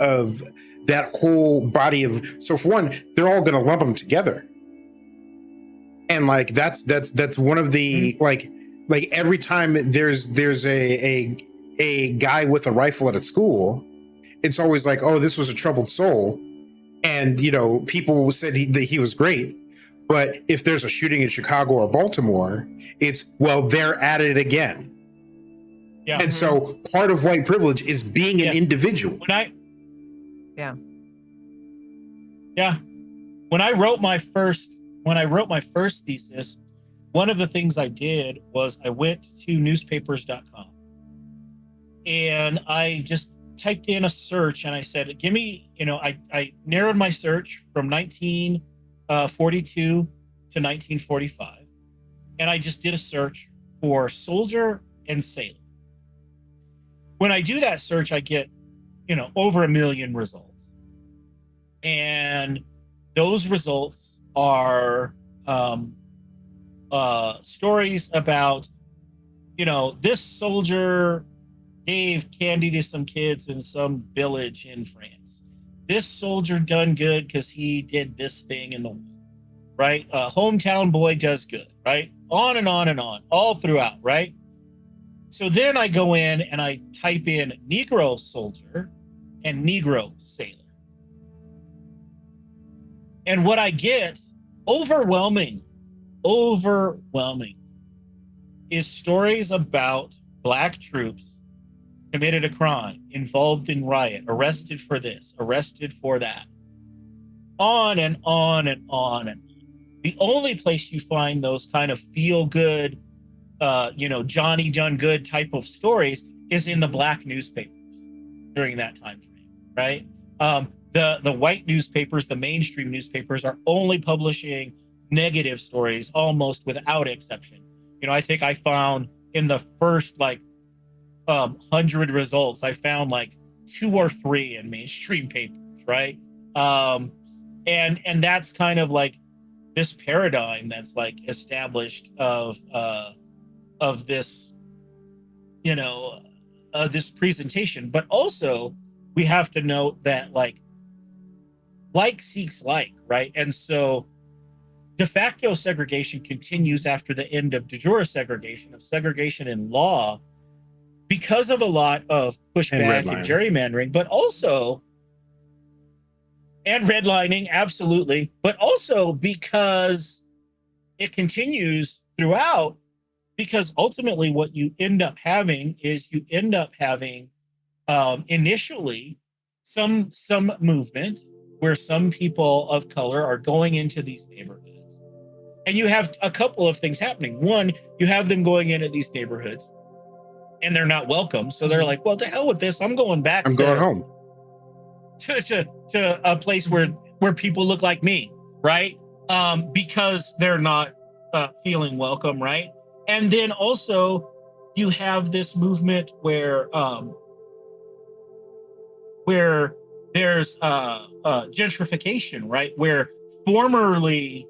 S2: that whole body of. So for one, they're all going to lump them together, and like that's one of the like every time there's a guy with a rifle at a school, it's always like, oh, this was a troubled soul, and people said that he was great. But if there's a shooting in Chicago or Baltimore, it's, well, they're at it again. Yeah. And so part of white privilege is being an individual.
S3: When I wrote my first thesis, one of the things I did was I went to newspapers.com and I just typed in a search and I said, give me, I narrowed my search from 1942 to 1945. And I just did a search for soldier and sailor. When I do that search, I get, over 1 million results. And those results are stories about, this soldier gave candy to some kids in some village in France. This soldier done good because he did this thing in the war, right? A hometown boy does good, right? On and on and on, all throughout, right? So then I go in and I type in Negro soldier and Negro sailor. And what I get, overwhelming, is stories about Black troops committed a crime, involved in riot, arrested for this, arrested for that. On and on and on and on. The only place you find those kind of feel-good, Johnny done good type of stories is in the Black newspapers during that time frame, right? The white newspapers, the mainstream newspapers, are only publishing negative stories almost without exception. I think I found in the first 100 results, I found 2 or 3 in mainstream papers, right? And that's kind of this paradigm that's established of this, this presentation. But also we have to note that like seeks like, right? And so de facto segregation continues after the end of de jure segregation, of segregation in law, because of a lot of pushback and gerrymandering, but also, and redlining, absolutely, but also because it continues throughout, because ultimately what you end up having is initially some movement where some people of color are going into these neighborhoods. And you have a couple of things happening. One, you have them going into these neighborhoods and they're not welcome. So they're like, well, to hell with this. I'm going back.
S2: I'm going home
S3: to a place where people look like me, right? Because they're not feeling welcome, right? And then also you have this movement where there's gentrification, right? Where formerly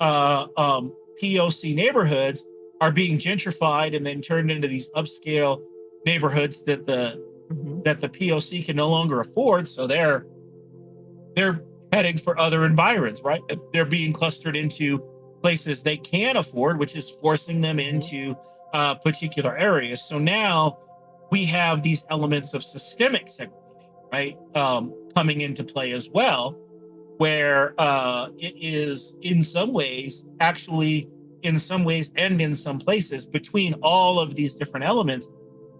S3: POC neighborhoods are being gentrified and then turned into these upscale neighborhoods that the POC can no longer afford. So they're heading for other environs, right? They're being clustered into places they can afford, which is forcing them into particular areas. So now we have these elements of systemic segregation, right, coming into play as well, where it is in some ways and in some places between all of these different elements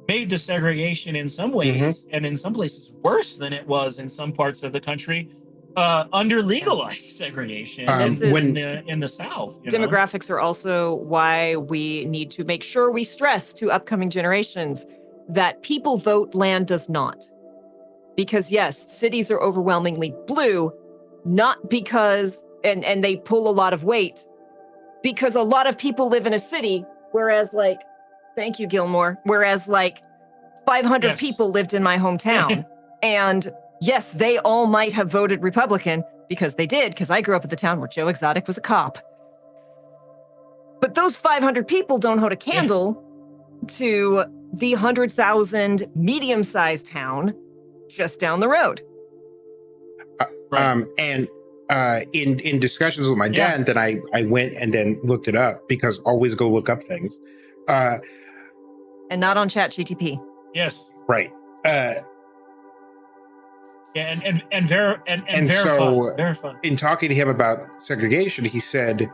S3: made the segregation in some ways and in some places worse than it was in some parts of the country under legalized segregation in the South.
S1: Demographics are also why we need to make sure we stress to upcoming generations that people vote, land does not. Because yes, cities are overwhelmingly blue, not because, and they pull a lot of weight, because a lot of people live in a city, whereas like, thank you, Gilmore, whereas like 500 people lived in my hometown. And yes, they all might have voted Republican because they did, because I grew up in the town where Joe Exotic was a cop. But those 500 people don't hold a candle to the 100,000 medium-sized town just down the road.
S2: And in discussions with my dad, then I went and then looked it up, because always go look up things.
S1: And not on ChatGTP.
S3: Yes.
S2: Right.
S3: Verify.
S2: In talking to him about segregation, he said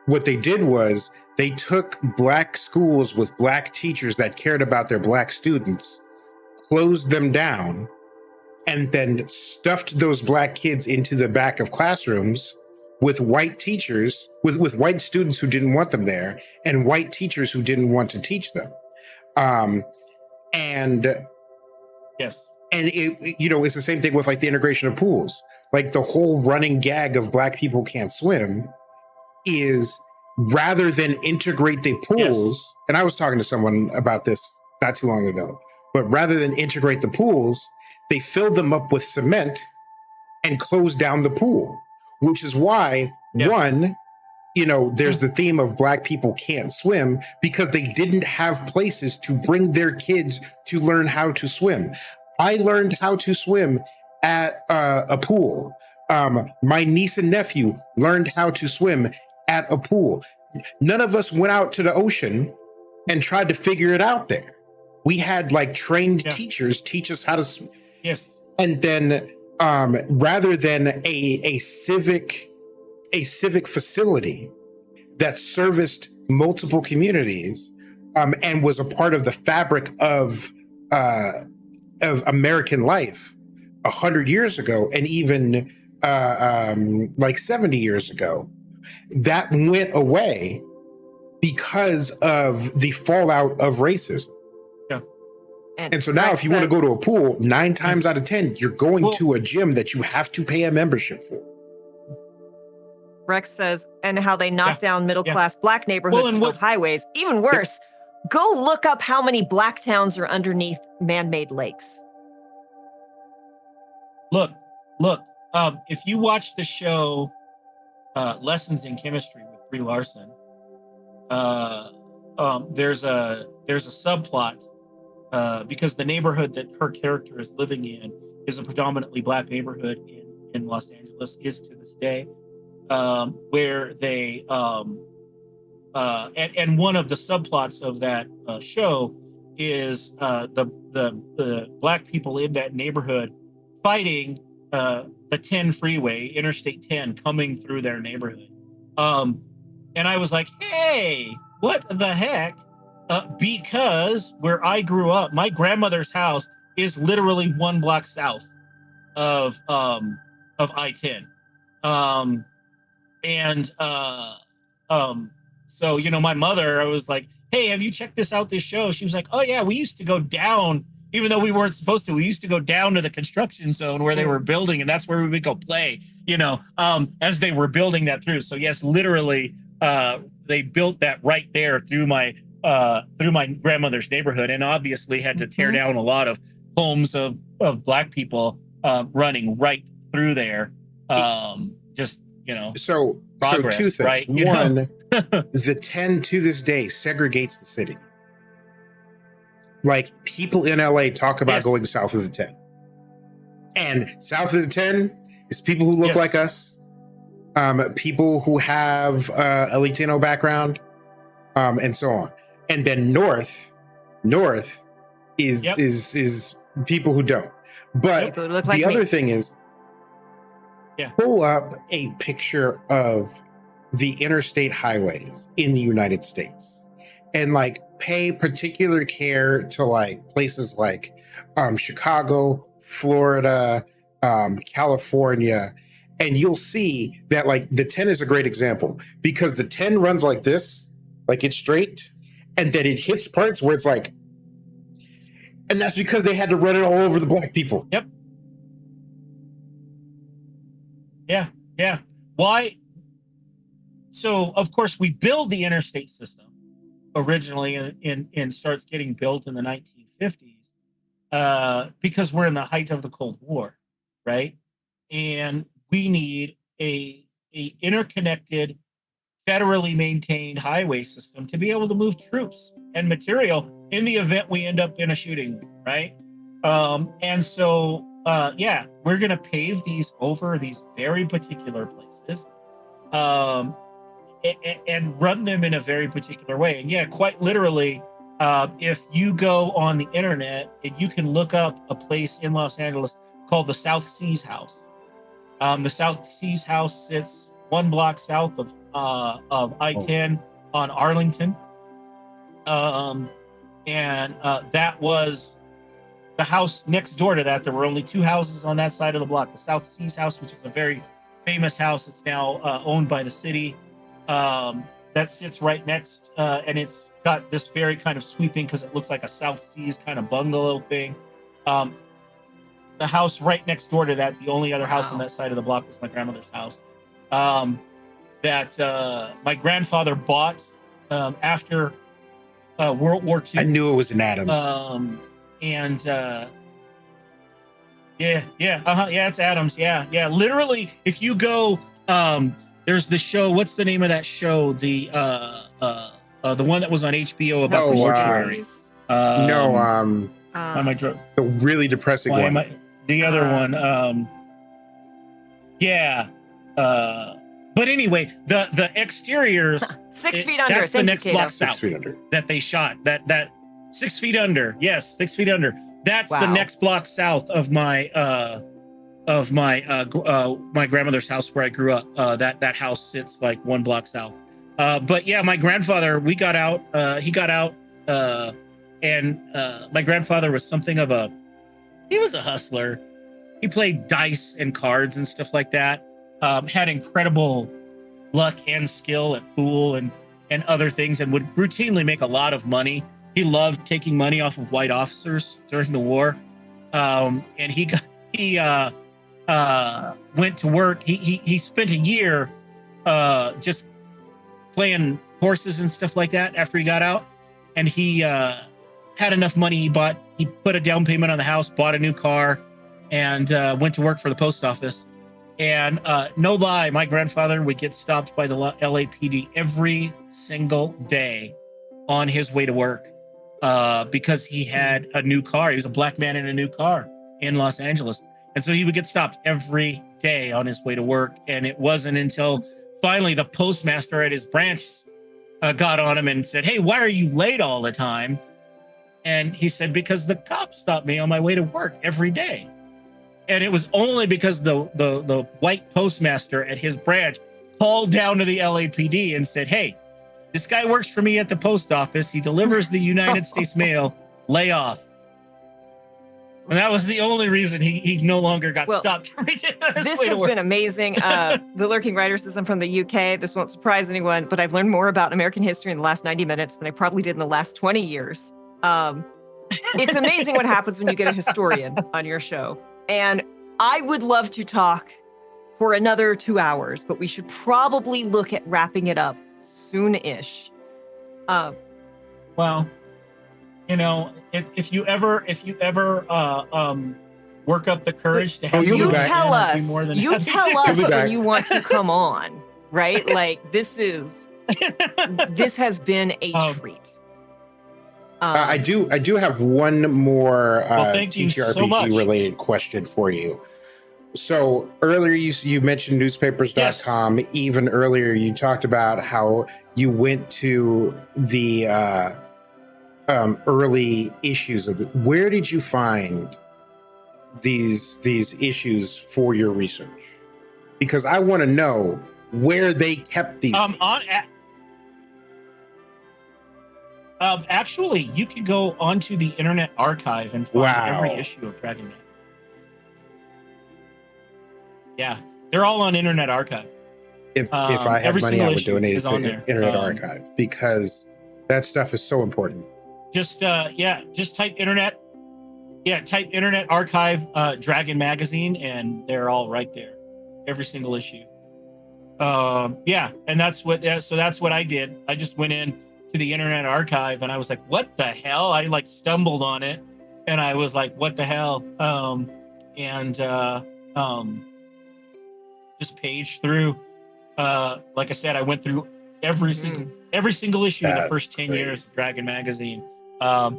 S2: what they did was they took black schools with black teachers that cared about their black students, closed them down, and then stuffed those black kids into the back of classrooms with white teachers, with white students who didn't want them there, and white teachers who didn't want to teach them. And it's the same thing with like the integration of pools. Like the whole running gag of black people can't swim is, rather than integrate the pools, and I was talking to someone about this not too long ago, but rather than integrate the pools, they filled them up with cement and closed down the pool, which is why there's the theme of black people can't swim, because they didn't have places to bring their kids to learn how to swim. I learned how to swim at a pool. My niece and nephew learned how to swim at a pool. None of us went out to the ocean and tried to figure it out there. We had like trained teachers teach us how to swim.
S3: Yes.
S2: And then rather than a civic facility that serviced multiple communities and was a part of the fabric of American life 100 years ago, and even like 70 years ago, that went away because of the fallout of racism. And so now if you want to go to a pool, 9 times out of 10, you're going to a gym that you have to pay a membership for.
S1: Rex says, and how they knock down middle-class black neighborhoods to build highways. Even worse, go look up how many black towns are underneath man-made lakes.
S3: Look, if you watch the show Lessons in Chemistry with Brie Larson, there's a subplot because the neighborhood that her character is living in is a predominantly black neighborhood in Los Angeles, is to this day, where they and one of the subplots of that show is the black people in that neighborhood fighting the 10 freeway, Interstate 10, coming through their neighborhood. And I was like, hey, what the heck? Because where I grew up, my grandmother's house is literally 1 block south of I-10. So, my mother, I was like, hey, have you checked this show? She was like, oh yeah, we used to go down, even though we weren't supposed to, we used to go down to the construction zone where they were building, and that's where we would go play, as they were building that through. So yes, literally, they built that right there through my grandmother's neighborhood, and obviously had to tear down a lot of homes of black people running right through there. Just
S2: So
S3: progress,
S2: two things.
S3: right?
S2: One, the 10 to this day segregates the city. Like, people in LA talk about
S3: Yes.
S2: going south of the 10. And south of the 10 is people who look
S3: Yes.
S2: like us, people who have a Latino background, and so on. And then north is
S3: Yep.
S2: is people who don't. But
S1: People who look
S2: the
S1: like
S2: other
S1: me.
S2: thing is,
S3: Yeah.
S2: pull up a picture of the interstate highways in the United States, and like pay particular care to like places like Chicago, Florida, California, and you'll see that like the 10 is a great example, because the 10 runs like this, like it's straight, and then it hits parts where it's like, and that's because they had to run it all over the black people.
S3: Yep. Yeah. Why? So of course we build the interstate system originally and starts getting built in the 1950s because we're in the height of the Cold War, right? And we need a interconnected, federally maintained highway system to be able to move troops and material in the event we end up in a shooting, right? And so, we're going to pave these over these very particular places, and run them in a very particular way. And yeah, quite literally, if you go on the internet and you can look up a place in Los Angeles called the South Seas House. The South Seas House sits 1 block south of I-10 on Arlington. That was the house next door to that. There were only 2 houses on that side of the block. The South Seas House, which is a very famous house. It's now owned by the city. That sits right next, and it's got this very kind of sweeping, because it looks like a South Seas kind of bungalow thing. The house right next door to that, the only other house on that side of the block, was my grandmother's house. That my grandfather bought after World War II.
S2: I knew it was an Adams.
S3: It's Adams. Yeah. Literally, if you go, there's the show. What's the name of that show? The one that was on HBO about the mortuary.
S2: Why
S3: am I
S2: the really depressing
S3: why
S2: one.
S3: am I, the other one? But anyway, the exteriors.
S1: 6 feet under.
S3: That's the next block south
S2: 6 feet under.
S3: that they shot. That 6 feet under. Yes, 6 feet under. That's the next block south of my my grandmother's house where I grew up. That house sits like 1 block south. But yeah, my grandfather, he got out, and my grandfather was something of he was a hustler. He played dice and cards and stuff like that. Had incredible luck and skill at pool and other things, and would routinely make a lot of money. He loved taking money off of white officers during the war. And he went to work. He spent a year just playing horses and stuff like that after he got out. And he had enough money. He put a down payment on the house, bought a new car, and went to work for the post office. And no lie, my grandfather would get stopped by the LAPD every single day on his way to work because he had a new car. He was a black man in a new car in Los Angeles. And so he would get stopped every day on his way to work. And it wasn't until finally the postmaster at his branch got on him and said, "Hey, why are you late all the time?" And he said, "Because the cops stopped me on my way to work every day." And it was only because the white postmaster at his branch called down to the LAPD and said, "Hey, this guy works for me at the post office. He delivers the United States mail. Lay off." And that was the only reason he no longer got stopped.
S1: This has been amazing. The Lurking Writer System from the UK. This won't surprise anyone, but I've learned more about American history in the last 90 minutes than I probably did in the last 20 years. It's amazing what happens when you get a historian on your show. And I would love to talk for another 2 hours, but we should probably look at wrapping it up soon-ish.
S3: Well, you know, if you ever work up the courage to have
S2: you'll
S1: You
S2: be back.
S1: tell
S3: I'd be
S1: us.
S3: more than
S1: You
S3: happy
S1: tell
S3: to.
S1: us
S2: You'll be
S1: when
S2: back.
S1: you want to come on, right? Like this has been a treat.
S2: I do have one more
S3: Well, thank you so much.
S2: TTRPG related question for you. So earlier you mentioned newspapers.com. Yes. Even earlier you talked about how you went to the early issues of it. Where did you find these issues for your research? Because I want to know where they kept these.
S3: Actually, you could go onto the Internet Archive and find every issue of Dragon Magazine. Yeah, they're all on Internet Archive.
S2: If I have money, I would donate it to Internet Archive because that stuff is so important.
S3: Just type Internet Archive Dragon Magazine, and they're all right there, every single issue. And that's what I did. I just went in to the Internet Archive and I was like, what the hell? I like stumbled on it and I was like, what the hell? Just paged through. Like I said, I went through every single issue in the first 10 years of Dragon Magazine. Yeah.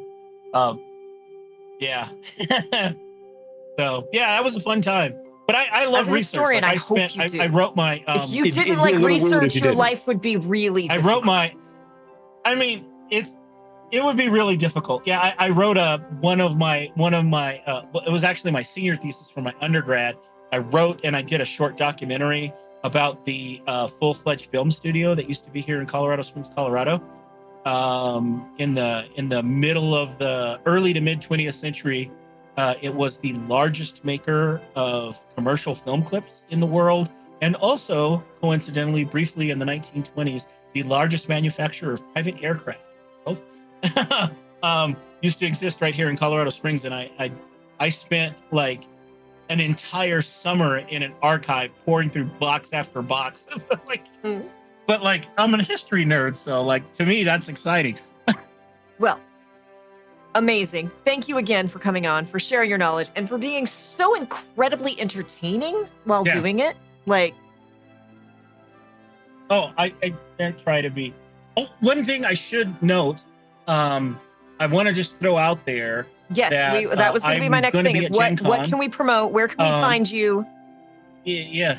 S3: So yeah, that was a fun time. But I love research.
S1: Historian,
S3: like I wrote my
S1: if you didn't like research, your life would be really difficult.
S3: It would be really difficult. Yeah, I wrote one of my it was actually my senior thesis for my undergrad. I wrote and I did a short documentary about the full-fledged film studio that used to be here in Colorado Springs, Colorado. In the middle of the early to mid 20th century, it was the largest maker of commercial film clips in the world, and also, coincidentally, briefly in the 1920s, the largest manufacturer of private aircraft. Used to exist right here in Colorado Springs, and I spent like an entire summer in an archive pouring through box after box. But like I'm a history nerd, so like to me that's exciting.
S1: Well, amazing. Thank you again for coming on, for sharing your knowledge, and for being so incredibly entertaining while doing it. Like,
S3: I try to be. Oh, one thing I should note, I want to just throw out there.
S1: Yes, that was going to be my next thing. Is what can we promote? Where can we find you?
S3: Yeah.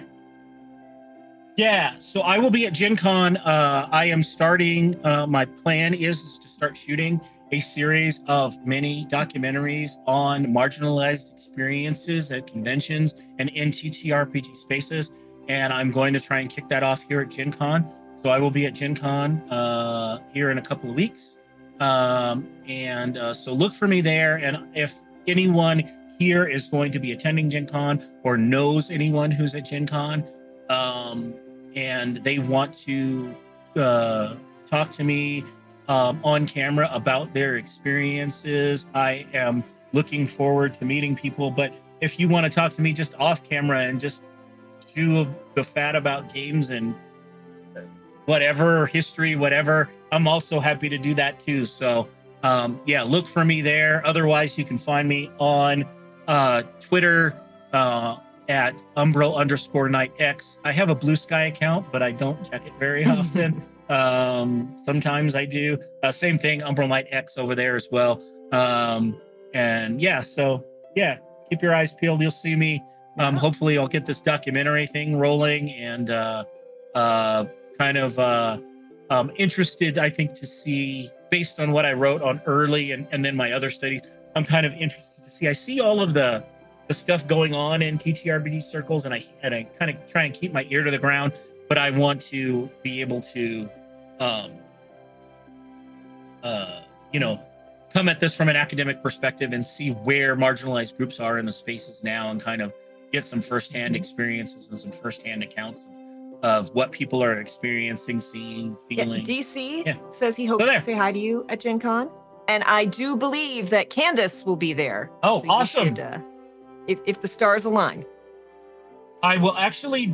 S3: So I will be at Gen Con. I am starting. My plan is to start shooting a series of mini documentaries on marginalized experiences at conventions and in TTRPG spaces. And I'm going to try and kick that off here at Gen Con. So I will be at Gen Con here in a couple of weeks. So look for me there. And if anyone here is going to be attending Gen Con or knows anyone who's at Gen Con, and they want to talk to me on camera about their experiences, I am looking forward to meeting people. But if you want to talk to me just off camera and just chew the fat about games and whatever, history, whatever, I'm also happy to do that too. So look for me there. Otherwise, you can find me on Twitter at Umbral_NightX. I have a Blue Sky account, but I don't check it very often. Sometimes I do. Same thing, Umbral NightX over there as well. Keep your eyes peeled. You'll see me. Hopefully I'll get this documentary thing rolling, and interested, I think, to see, based on what I wrote on early and then my other studies, I'm kind of interested to see. I see all of the stuff going on in TTRPG circles, and I kind of try and keep my ear to the ground, but I want to be able to come at this from an academic perspective and see where marginalized groups are in the spaces now, and kind of get some firsthand experiences and some firsthand accounts of what people are experiencing, seeing, feeling.
S1: DC says he hopes to say hi to you at Gen Con, and I do believe that Candace will be there.
S3: Oh, so awesome.
S1: If the stars align.
S3: I will actually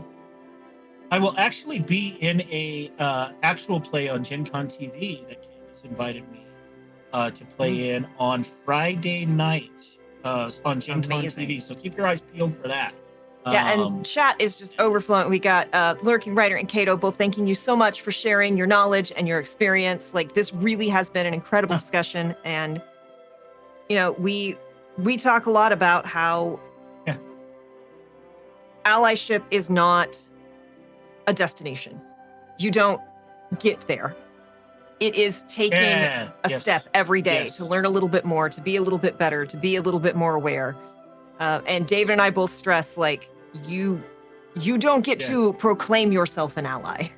S3: be in a actual play on Gen Con TV that Candace invited me to play in on Friday night. on Gen Con
S1: Amazing.
S3: TV. So keep your eyes peeled for that.
S1: Yeah, and chat is just overflowing. We got Lurking Writer and Cato both thanking you so much for sharing your knowledge and your experience. Like, this really has been an incredible discussion, and you know, we talk a lot about how allyship is not a destination. You don't get there. It is taking a step every day to learn a little bit more, to be a little bit better, to be a little bit more aware. And David and I both stress, like, you don't get to proclaim yourself an ally.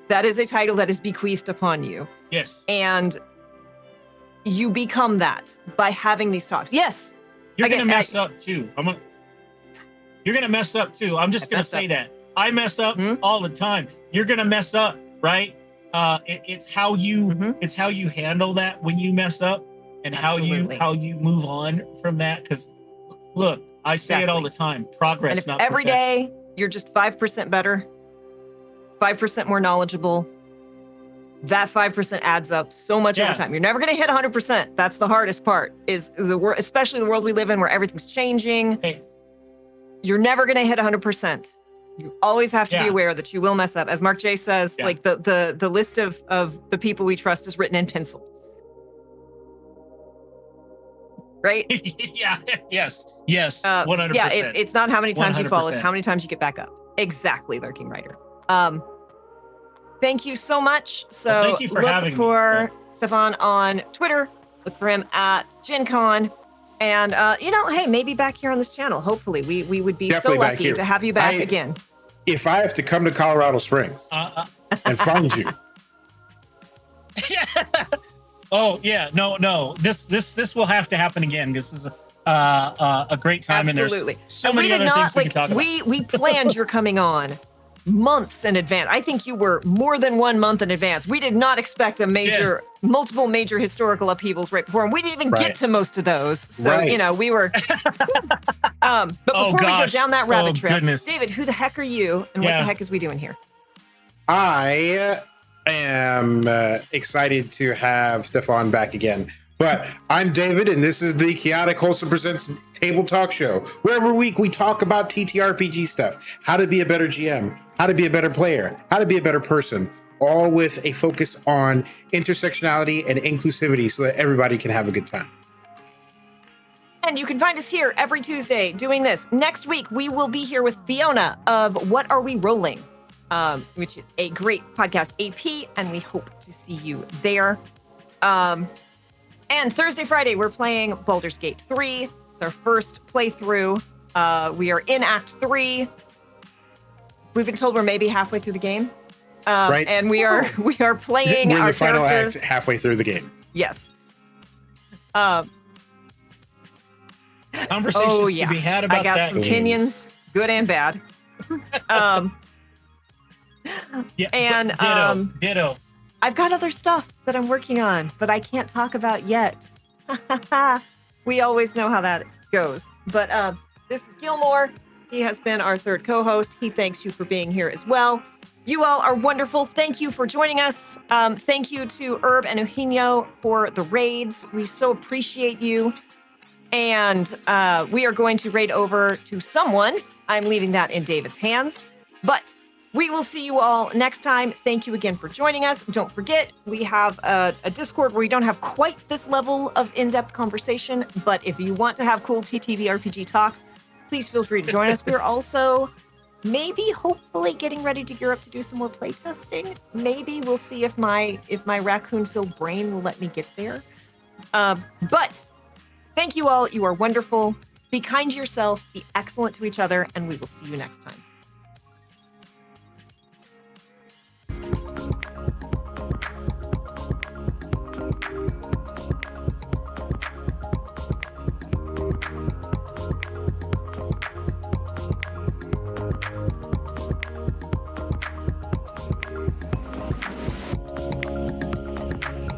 S1: That is a title that is bequeathed upon you.
S3: Yes.
S1: And you become that by having these talks. Yes.
S3: You're going to mess up too. You're going to mess up too. I'm just going to say that. I mess up all the time. You're going to mess up, right? It's how you it's how you handle that when you mess up, and how you move on from that. Because look, I say it all the time: progress,
S1: and if
S3: not
S1: every
S3: perfection.
S1: day you're just 5% better, 5% more knowledgeable, that 5% adds up so much over time. You're never going to hit 100%. That's the hardest part. Is the world, especially the world we live in, where everything's changing. You're never going to hit 100%. You always have to be aware that you will mess up. As Mark J says, like the list of the people we trust is written in pencil. Right?
S3: Yes. 100%.
S1: Yeah, it's not how many times you fall, it's
S3: 100%.
S1: how many times you get back up. Exactly, Lurking Writer. Thank you so much. So
S3: thank you for having
S1: for
S3: me.
S1: Stefan on Twitter. Look for him at Gen Con. And, you know, hey, maybe back here on this channel. Hopefully, we would be
S2: Definitely
S1: so
S2: back
S1: lucky
S2: here.
S1: to have you back again.
S2: If I have to come to Colorado Springs and find you.
S3: Oh yeah, no. This will have to happen again. This is a great time,
S1: Absolutely.
S3: and there's so many other things we can talk about.
S1: We planned your coming on months in advance. I think you were more than 1 month in advance. We did not expect multiple major historical upheavals right before, and we didn't even get to most of those. So, you know, we were. But before we go down that rabbit trail, David, who the heck are you, and what the heck is we doing here?
S2: I am excited to have Stefan back again. But I'm David, and this is the Chaotic Wholesome Presents Table Talk Show, where every week we talk about TTRPG stuff, how to be a better GM, how to be a better player, how to be a better person, all with a focus on intersectionality and inclusivity so that everybody can have a good time.
S1: And you can find us here every Tuesday doing this. Next week, we will be here with Fiona of What Are We Rolling, which is a great podcast AP, and we hope to see you there. And Thursday, Friday, we're playing Baldur's Gate 3. It's our first playthrough. We are in Act 3. We've been told we're maybe halfway through the game.
S2: Right.
S1: And we are playing
S2: We're in
S1: our
S2: the final
S1: characters
S2: act halfway through the game.
S1: Yes.
S3: Conversations to be had about that.
S1: I got some opinions, good and bad.
S3: Ditto.
S1: I've got other stuff that I'm working on, but I can't talk about yet. We always know how that goes. But this is Gilmore. He has been our third co-host. He thanks you for being here as well. You all are wonderful. Thank you for joining us. Thank you to Herb and Eugenio for the raids. We so appreciate you. And we are going to raid over to someone. I'm leaving that in David's hands. But we will see you all next time. Thank you again for joining us. Don't forget, we have a Discord where we don't have quite this level of in-depth conversation. But if you want to have cool TTRPG talks, please feel free to join us. We're also hopefully getting ready to gear up to do some more playtesting. Maybe we'll see if my raccoon-filled brain will let me get there. But thank you all. You are wonderful. Be kind to yourself. Be excellent to each other. And we will see you next time.